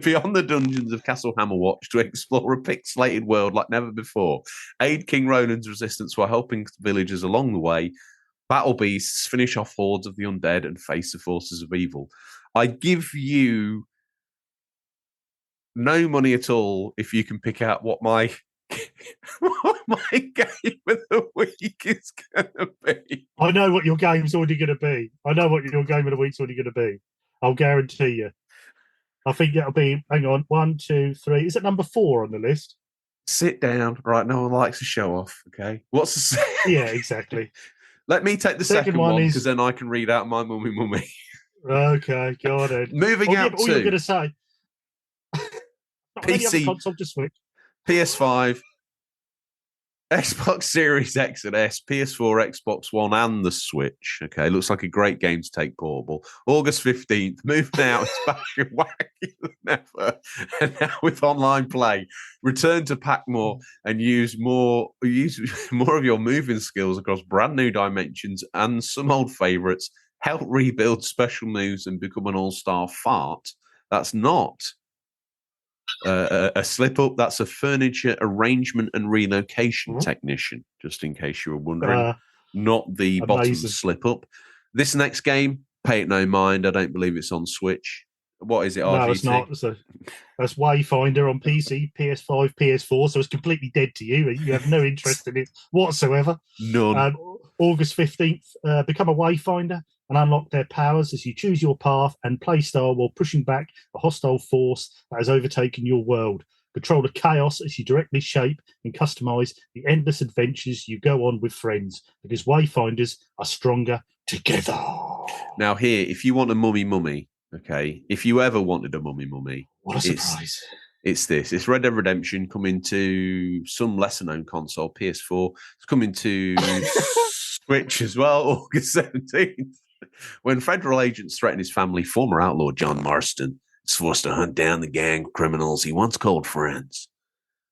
Beyond the dungeons of Castle Hammerwatch to explore a pixelated world like never before. Aid King Ronan's resistance while helping villagers along the way. Battle beasts, finish off hordes of the undead, and face the forces of evil. I give you no money at all if you can pick out what my game of the week is going to be. I know what your game's already going to be. I know what your game of the week's already going to be. I'll guarantee you. I think it'll be, hang on, 1, 2, 3. Is it number 4 on the list? Sit down. Right, no one likes a show off, okay? What's the second? Yeah, exactly. Let me take the second one because then I can read out my mummy. Okay, go on then. Moving out all to... you're going to say. PC, console to Switch. PS5, Xbox Series X and S, PS4, Xbox One, and the Switch. Okay, looks like a great game to take portable. August 15th, moving out, it's back and wacky than ever. And now with online play, return to pack more and use more of your moving skills across brand new dimensions and some old favourites. Help rebuild special moves and become an all-star fart. That's not a slip up. That's a furniture arrangement and relocation technician, just in case you were wondering. Not the bottom slip up. This next game, pay it no mind. I don't believe it's on Switch. What is it, RGT? No, it's not. That's Wayfinder on PC, PS5, PS4, so it's completely dead to you. You have no interest in it whatsoever. None. August 15th, become a Wayfinder and unlock their powers as you choose your path and playstyle while pushing back a hostile force that has overtaken your world. Control the chaos as you directly shape and customize the endless adventures you go on with friends, because Wayfinders are stronger together. Now here, if you want a mummy, okay, if you ever wanted a mummy, what a surprise. It's this. It's Red Dead Redemption coming to some lesser-known console, PS4. It's coming to Switch as well, August 17th. When federal agents threaten his family, former outlaw John Marston is forced to hunt down the gang of criminals he once called friends.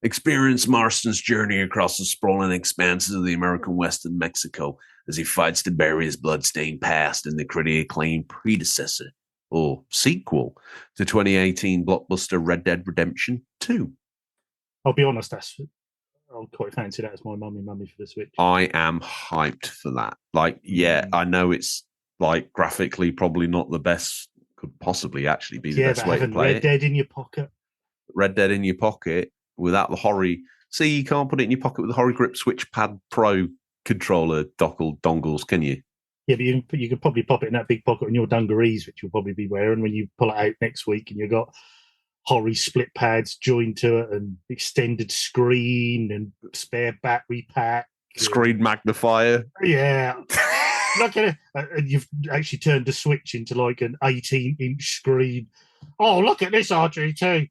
Experience Marston's journey across the sprawling expanses of the American West and Mexico as he fights to bury his bloodstained past in the critically acclaimed predecessor or sequel to 2018 blockbuster Red Dead Redemption 2. I'll be honest, I'll quite fancy that as my mummy for the Switch. I am hyped for that. Like, yeah, I know it's like graphically probably not the best, could possibly actually be the best way to play Red Dead in your pocket. Red Dead in your pocket without the Hori. See, you can't put it in your pocket with the Hori Grip Switch Pad Pro controller dongles, can you? Yeah, but you could probably pop it in that big pocket in your dungarees, which you'll probably be wearing when you pull it out next week, and you've got Hori split pads joined to it and extended screen and spare battery pack. Screen magnifier. Yeah. Look at it. And you've actually turned the Switch into like an 18-inch screen. Oh, look at this RGT.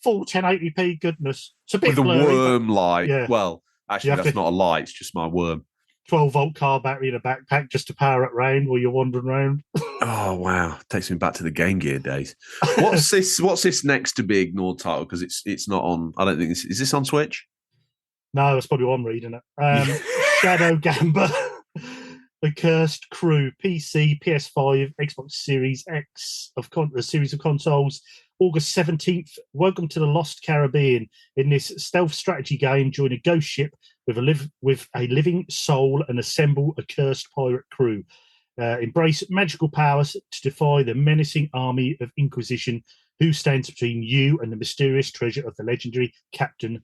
Full 1080p goodness. It's a bit with blurry, a worm light. Yeah. Well, actually, that's not a light. It's just my worm. 12-volt car battery in a backpack just to power it round while you're wandering around. Oh, wow. Takes me back to the Game Gear days. What's this next to be ignored title? Because it's not on. I don't think is this on Switch? No, that's probably what I'm reading it. Shadow Gambler, The Cursed Crew, PC, PS5, Xbox Series X of the series of consoles. August 17th. Welcome to the Lost Caribbean. In this stealth strategy game, join a ghost ship with a living soul and assemble a cursed pirate crew. Embrace magical powers to defy the menacing army of Inquisition, who stands between you and the mysterious treasure of the legendary Captain.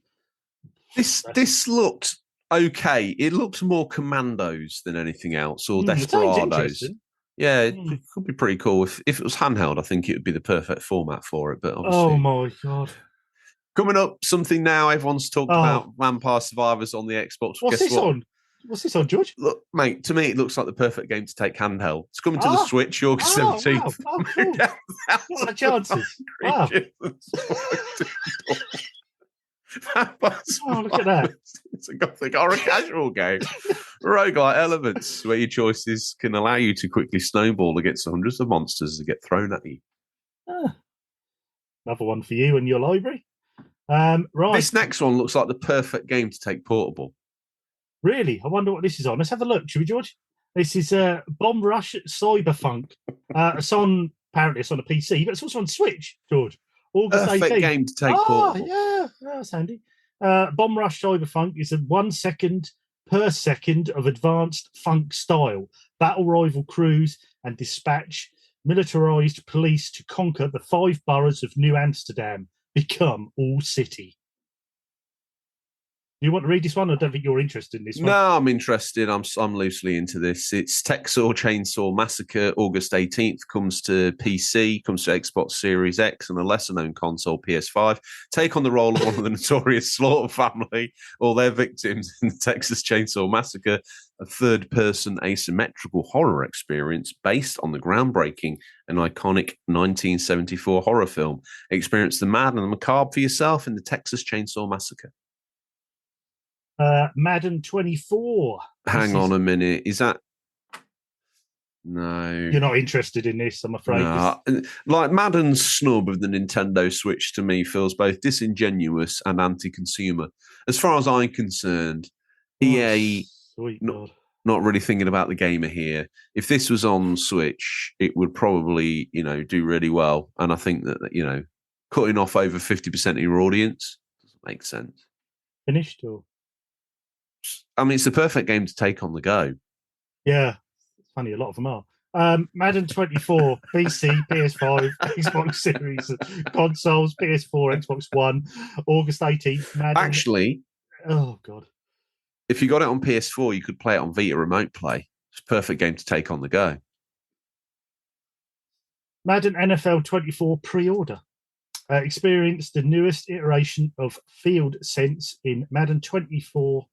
This looked okay. It looks more Commandos than anything else, or It sounds Desperados. interesting. Yeah, it could be pretty cool. If it was handheld, I think it would be the perfect format for it. But obviously, Oh my God. coming up, something now everyone's talked about Vampire Survivors on the Xbox. What's this on? What's this on, George? Look, mate, to me, it looks like the perfect game to take handheld. It's coming to the Switch August 17th. Wow. Oh, cool. What are the chances? Wow. Oh, look at that. It's a gothic horror casual game. Roguelike elements where your choices can allow you to quickly snowball against hundreds of monsters that get thrown at you. Another one for you and your library. Right. This next one looks like the perfect game to take portable. Really? I wonder what this is on. Let's have a look, shall we, George? This is Bomb Rush Cyberpunk. Apparently it's on a PC, but it's also on Switch, George. August 18th. Perfect game to take portable. Yeah, that's handy. Bomb Rush Cyberpunk is a 1 second per second of advanced funk style. Battle rival crews and dispatch militarized police to conquer the 5 boroughs of New Amsterdam. Become all city. You want to read this one? I don't think you're interested in this one. No, I'm interested. I'm loosely into this. It's Texas Chainsaw Massacre. August 18th comes to PC, comes to Xbox Series X and a lesser-known console, PS5. Take on the role of one of the notorious Slaughter family or their victims in the Texas Chainsaw Massacre, a third-person asymmetrical horror experience based on the groundbreaking and iconic 1974 horror film. Experience the mad and the macabre for yourself in the Texas Chainsaw Massacre. Madden 24. Hang on a minute. Is that... No. You're not interested in this, I'm afraid. No. Like Madden's snub of the Nintendo Switch to me feels both disingenuous and anti-consumer. As far as I'm concerned, EA not really thinking about the gamer here. If this was on Switch, it would probably, do really well. And I think that, cutting off over 50% of your audience doesn't make sense. Finished or? I mean, it's the perfect game to take on the go. Yeah, it's funny. A lot of them are. Madden 24, PC, PS5, Xbox Series, consoles, PS4, Xbox One, August 18th. Madden. Actually, oh God, if you got it on PS4, you could play it on Vita Remote Play. It's a perfect game to take on the go. Madden NFL 24 pre-order. Experience the newest iteration of Field Sense in Madden 24.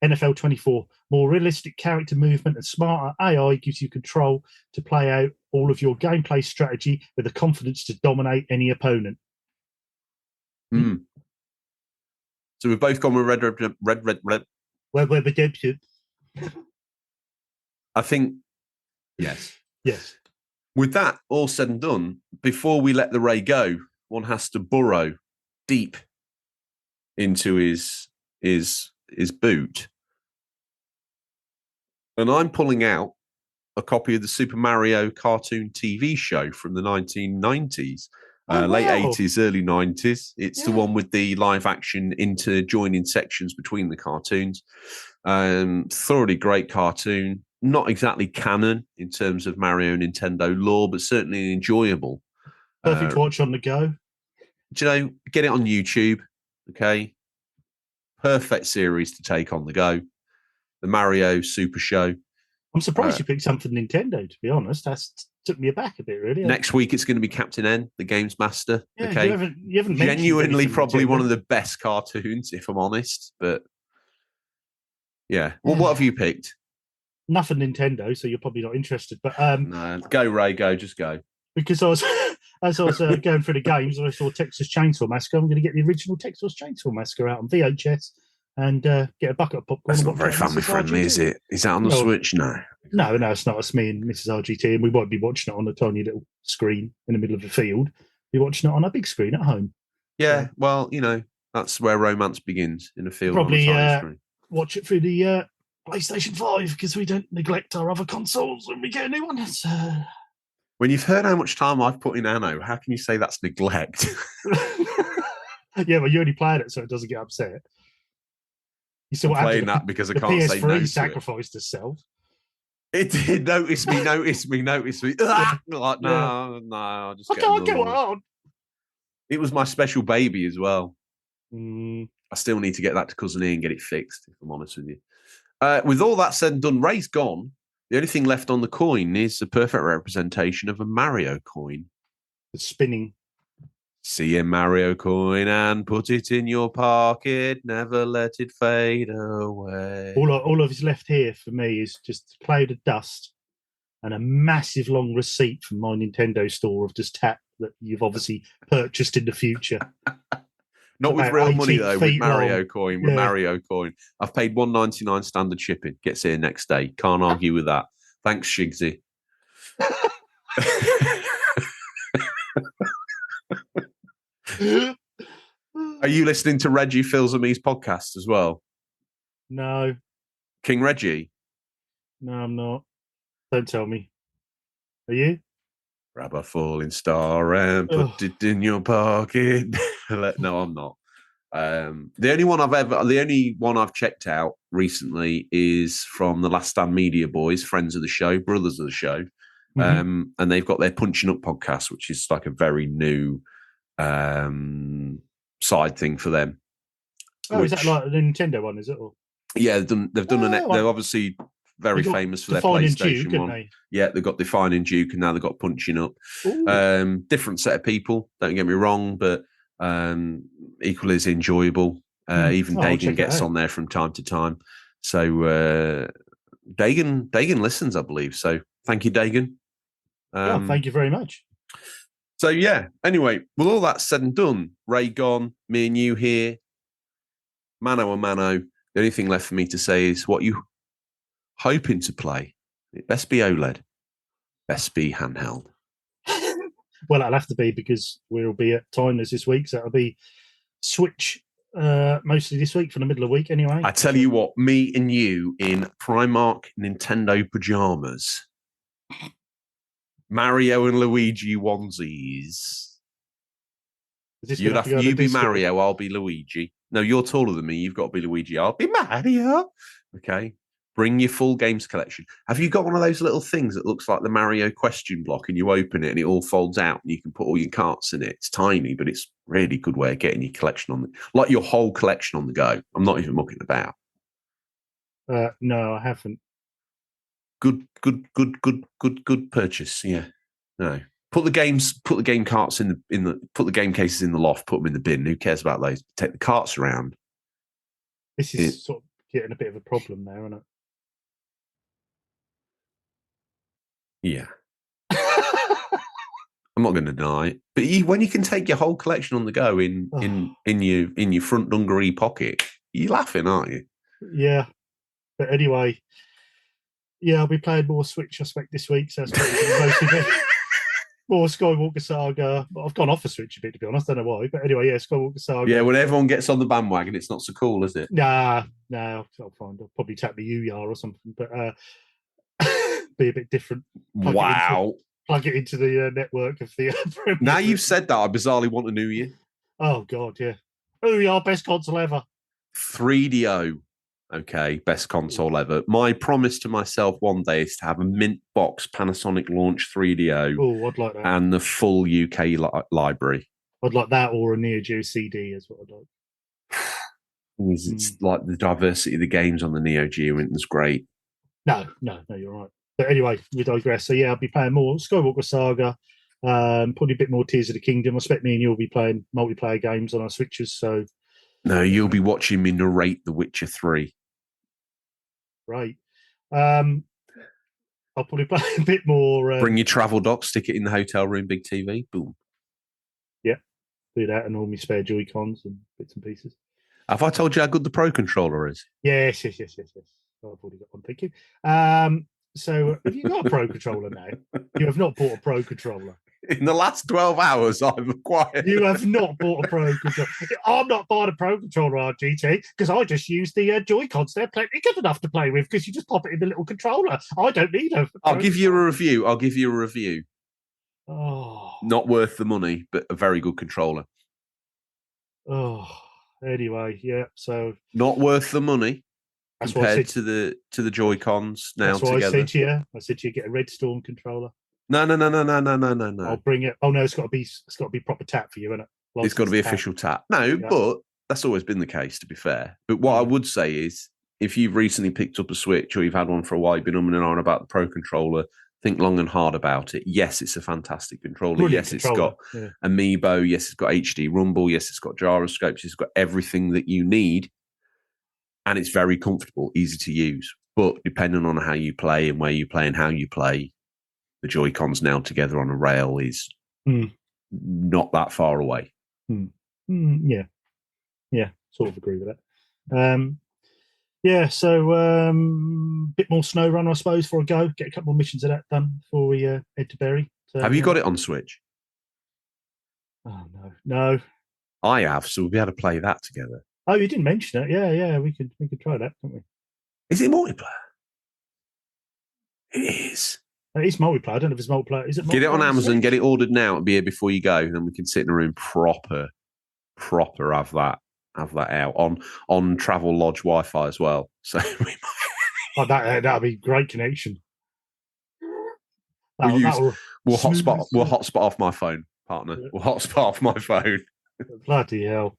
NFL 24, more realistic character movement and smarter AI gives you control to play out all of your gameplay strategy with the confidence to dominate any opponent. So we've both gone with red. I think, yes. Yes. With that all said and done, before we let the ray go, one has to burrow deep into his boot. And I'm pulling out a copy of the Super Mario cartoon TV show from the 1990s, late 80s, early 90s. It's the one with the live action interjoining sections between the cartoons. Thoroughly great cartoon. Not exactly canon in terms of Mario Nintendo lore, but certainly enjoyable. Perfect watch on the go. Do get it on YouTube, okay? Perfect series to take on the go. The Mario Super Show. I'm surprised you picked something Nintendo, to be honest. That's took me aback a bit, really. Next week, it's going to be Captain N, the Games Master. Yeah, okay, you haven't genuinely probably Nintendo. One of the best cartoons, if I'm honest. But yeah, well, what have you picked? Nothing Nintendo, so you're probably not interested. But no, go Ray, go, just go. Because as I was going through the games, I saw Texas Chainsaw Massacre. I'm going to get the original Texas Chainsaw Massacre out on VHS and get a bucket of popcorn. That's not very family friendly, is it? Is that on the Switch? No, it's not. It's me and Mrs. RGT, and we won't be watching it on a tiny little screen in the middle of the field. We're watching it on a big screen at home. Yeah, well, that's where romance begins, in a field. Probably on a tiny screen. Watch it through the PlayStation 5 because we don't neglect our other consoles when we get a new one. When you've heard how much time I've put in Anno, how can you say that's neglect? Yeah, well, you only played it so it doesn't get upset. You see what I'm playing happened? that because I the can't PS3 say no to sacrificed itself. It did. Notice me. Yeah. Like, no, I'll just I get can't another go one. on. It was my special baby as well. Mm. I still need to get that to Cousin E and get it fixed, if I'm honest with you. With all that said and done, Ray's gone. The only thing left on the coin is a perfect representation of a Mario coin. It's spinning. See a Mario coin and put it in your pocket. Never let it fade away. All of is left here for me is just a cloud of dust and a massive long receipt from my Nintendo store of just tap that you've obviously purchased in the future. Not with real money though, with Mario long. coin. With Mario coin, I've paid $1.99 standard shipping. Gets here next day. Can't argue with that. Thanks, Shigsy. Are you listening to Reggie Phils and me's podcast as well? No. King Reggie? No, I'm not. Don't tell me. Are you? Grab a falling star and put it in your pocket. No, I'm not. The only one I've checked out recently is from the Last Stand Media boys, friends of the show, brothers of the show. And they've got their Punching Up podcast, which is like a very new side thing for them. Is that like the Nintendo one, is it? Or? Yeah, they've done they're obviously very famous for their PlayStation Duke, one. Yeah, they've got Defining Duke and now they've got Punching Up. Different set of people, don't get me wrong, but equally as enjoyable. Even Dagan gets on there from time to time. So Dagan listens, I believe. So thank you, Dagan. Thank you very much. So yeah, anyway, with all that said and done, Ray gone, me and you here, mano a mano. The only thing left for me to say is what you hoping to play. It best be OLED, best be handheld. Well, that'll have to be because we'll be at Timeless this week, so it'll be Switch mostly this week for the middle of the week anyway. I tell you what, me and you in Primark Nintendo pajamas, Mario and Luigi onesies. You be Mario, I'll be Luigi. No, you're taller than me. You've got to be Luigi. I'll be Mario. Okay. Bring your full games collection. Have you got one of those little things that looks like the Mario question block and you open it and it all folds out and you can put all your carts in it? It's tiny, but it's a really good way of getting your collection like your whole collection on the go. I'm not even mucking about. No, I haven't. Good purchase. Yeah. No. Put the game carts put the game cases in the loft, put them in the bin. Who cares about those? Take the carts around. This is sort of getting a bit of a problem now, isn't it? Yeah. I'm not going to deny it. But when you can take your whole collection on the go in your front dungaree pocket, you're laughing, aren't you? Yeah. But anyway, yeah, I'll be playing more Switch, I expect, this week. So that's more Skywalker Saga. I've gone off the Switch a bit, to be honest. I don't know why. But anyway, yeah, Skywalker Saga. Yeah, when everyone gets on the bandwagon, it's not so cool, is it? Nah, I'll find. I'll probably tap the UR or something, but be a bit different. Plug it into the network of the. Now you've said that, I bizarrely want to know you. Oh God, yeah. UR, best console ever. 3DO. Okay, best console ever. My promise to myself one day is to have a mint box Panasonic launch 3DO. Oh, I'd like that. And the full UK library. I'd like that, or a Neo Geo CD is what I'd like. It's like the diversity of the games on the Neo Geo is great. No, you're right. But anyway, we digress. So yeah, I'll be playing more Skywalker Saga, probably a bit more Tears of the Kingdom. I expect me and you'll be playing multiplayer games on our Switches. So no, you'll be watching me narrate The Witcher 3. Right. I'll probably play a bit more. Bring your travel dock, stick it in the hotel room, big TV, boom. Yeah, do that and all my spare Joy-Cons and bits and pieces. Have I told you how good the Pro Controller is? Yes. Oh, I've already got one, thank you. So have you got a Pro Controller now? You have not bought a Pro Controller. In the last 12 hours, I've acquired. You have not bought a Pro Controller. I'm not buying a Pro Controller RGT because I just use the Joy-Cons. They're plenty good enough to play with because you just pop it in the little controller. I don't need a. I'll give you a review. Oh, not worth the money, but a very good controller. Oh, anyway, yeah. So not worth the money compared to the Joy-Cons now together. That's why I said to you, get a Red Storm controller. No. I'll bring it. Oh no, it's got to be proper tap for you, isn't it? It's got to be official tap. No, but That's always been the case, to be fair. But what I would say is, if you've recently picked up a Switch or you've had one for a while, you've been umming and ahhing about the Pro Controller, think long and hard about it. Yes, it's a fantastic controller. Brilliant Yes, controller. It's got Amiibo. Yes, it's got HD Rumble. Yes, it's got gyroscopes. It's got everything that you need. And it's very comfortable, easy to use. But depending on how you play and where you play and how you play, the Joy-Cons nailed together on a rail is not that far away. Yeah, sort of agree with that. So bit more snow run, I suppose, for a go. Get a couple more missions of that done before we head to Bury. So, have you got it on Switch? Oh, no. I have, so we'll be able to play that together. Oh, you didn't mention it. Yeah, we could try that, couldn't we? Is it multiplayer? It is. It is multiplayer. I don't know if it's multiplayer. Is it multiplayer? Get it on Amazon, get it ordered now, it'll be here before you go, then we can sit in a room proper have that out on Travel Lodge Wi-Fi as well. So we might... that'll be great connection. We'll hotspot off my phone, partner. Yeah. We'll hotspot off my phone. Bloody hell.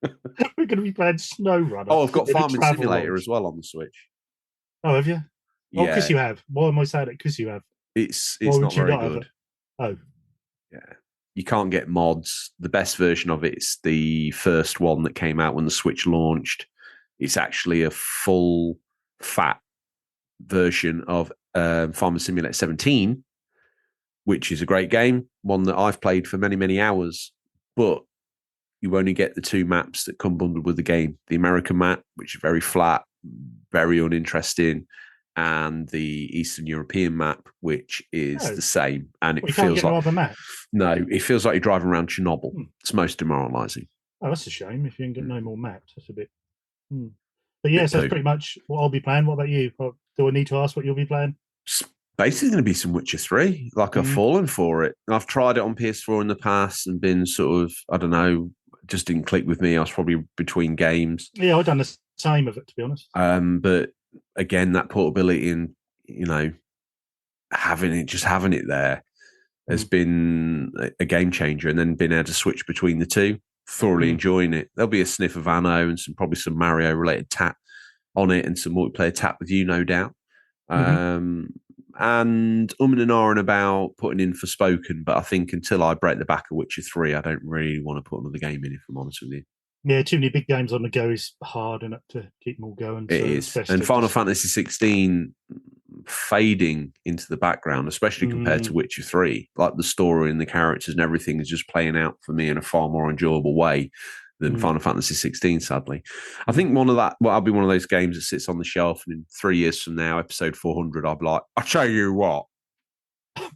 We're going to be playing SnowRunner. Oh, I've got Farming Simulator as well on the Switch. Oh, have you? Yeah. Oh, because you have. Why am I saying it? Because you have. It's not very good. Oh. Yeah. You can't get mods. The best version of it's the first one that came out when the Switch launched. It's actually a full fat version of Farming Simulator 17, which is a great game, one that I've played for many, many hours. But you only get the two maps that come bundled with the game. The American map, which is very flat, very uninteresting, and the Eastern European map, which is the same. And it feels like it feels like you're driving around Chernobyl. It's most demoralising. Oh, that's a shame. If you ain't got no more maps, that's a bit. But yes, that's pretty much what I'll be playing. What about you? Do I need to ask what you'll be playing? It's basically going to be some Witcher 3. Like I've fallen for it. I've tried it on PS4 in the past and been sort of, I don't know, just didn't click with me. I was probably between games. Yeah, I've done the same of it, to be honest. But again, that portability and, having it there has been a game changer, and then being able to switch between the two, thoroughly enjoying it. There'll be a sniff of Anno and probably some Mario related tap on it and some multiplayer tap with you, no doubt. And and ahhing about putting in Forspoken, but I think until I break the back of Witcher 3, I don't really want to put another game in, if I'm honest with you. Yeah, too many big games on the go is hard enough to keep them all going. It is. And Final Fantasy 16 fading into the background, especially compared to Witcher 3. Like the story and the characters and everything is just playing out for me in a far more enjoyable way than Final Fantasy 16, sadly. I think I'll be one of those games that sits on the shelf, and in 3 years from now, episode 400, I'll be like, I'll tell you what.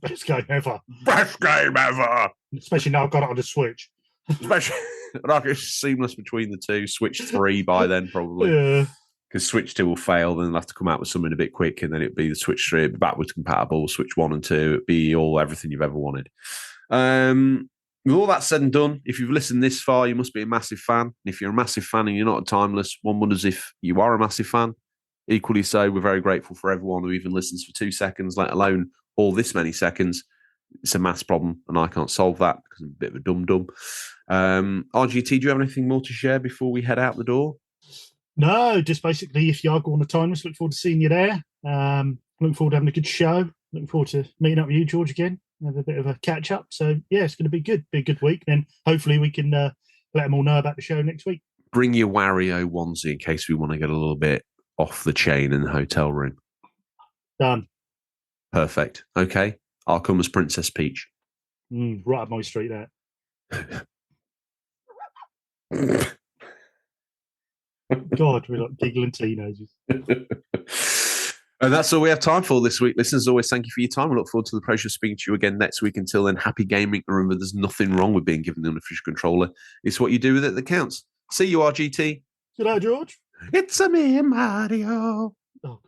Best game ever. Best game ever. Especially now I've got it on the Switch. Especially, like it's seamless between the two. Switch 3 by then, probably. Yeah. Because Switch 2 will fail, then they'll have to come out with something a bit quick, and then it'll be the Switch 3, it'll be backwards compatible, Switch 1 and 2, it'll be everything you've ever wanted. With all that said and done, if you've listened this far, you must be a massive fan. And if you're a massive fan and you're not a timeless, one wonders if you are a massive fan. Equally so, we're very grateful for everyone who even listens for 2 seconds, let alone all this many seconds. It's a maths problem, and I can't solve that because I'm a bit of a dum-dum. RGT, do you have anything more to share before we head out the door? No, just basically, if you are going to Timeless, look forward to seeing you there. Looking forward to having a good show. Looking forward to meeting up with you, George, again. Have a bit of a catch up. So, yeah, it's going to be good. Be a good week. Then hopefully we can let them all know about the show next week. Bring your Wario onesie in case we want to get a little bit off the chain in the hotel room. Done. Perfect. Okay. I'll come as Princess Peach. Right up my street, that. God, we're like giggling teenagers. And that's all we have time for this week. Listeners, as always, thank you for your time. We look forward to the pleasure of speaking to you again next week. Until then, happy gaming. Remember, there's nothing wrong with being given the unofficial controller. It's what you do with it that counts. See you, RGT. Good night, George. It's a me, Mario. Oh, God.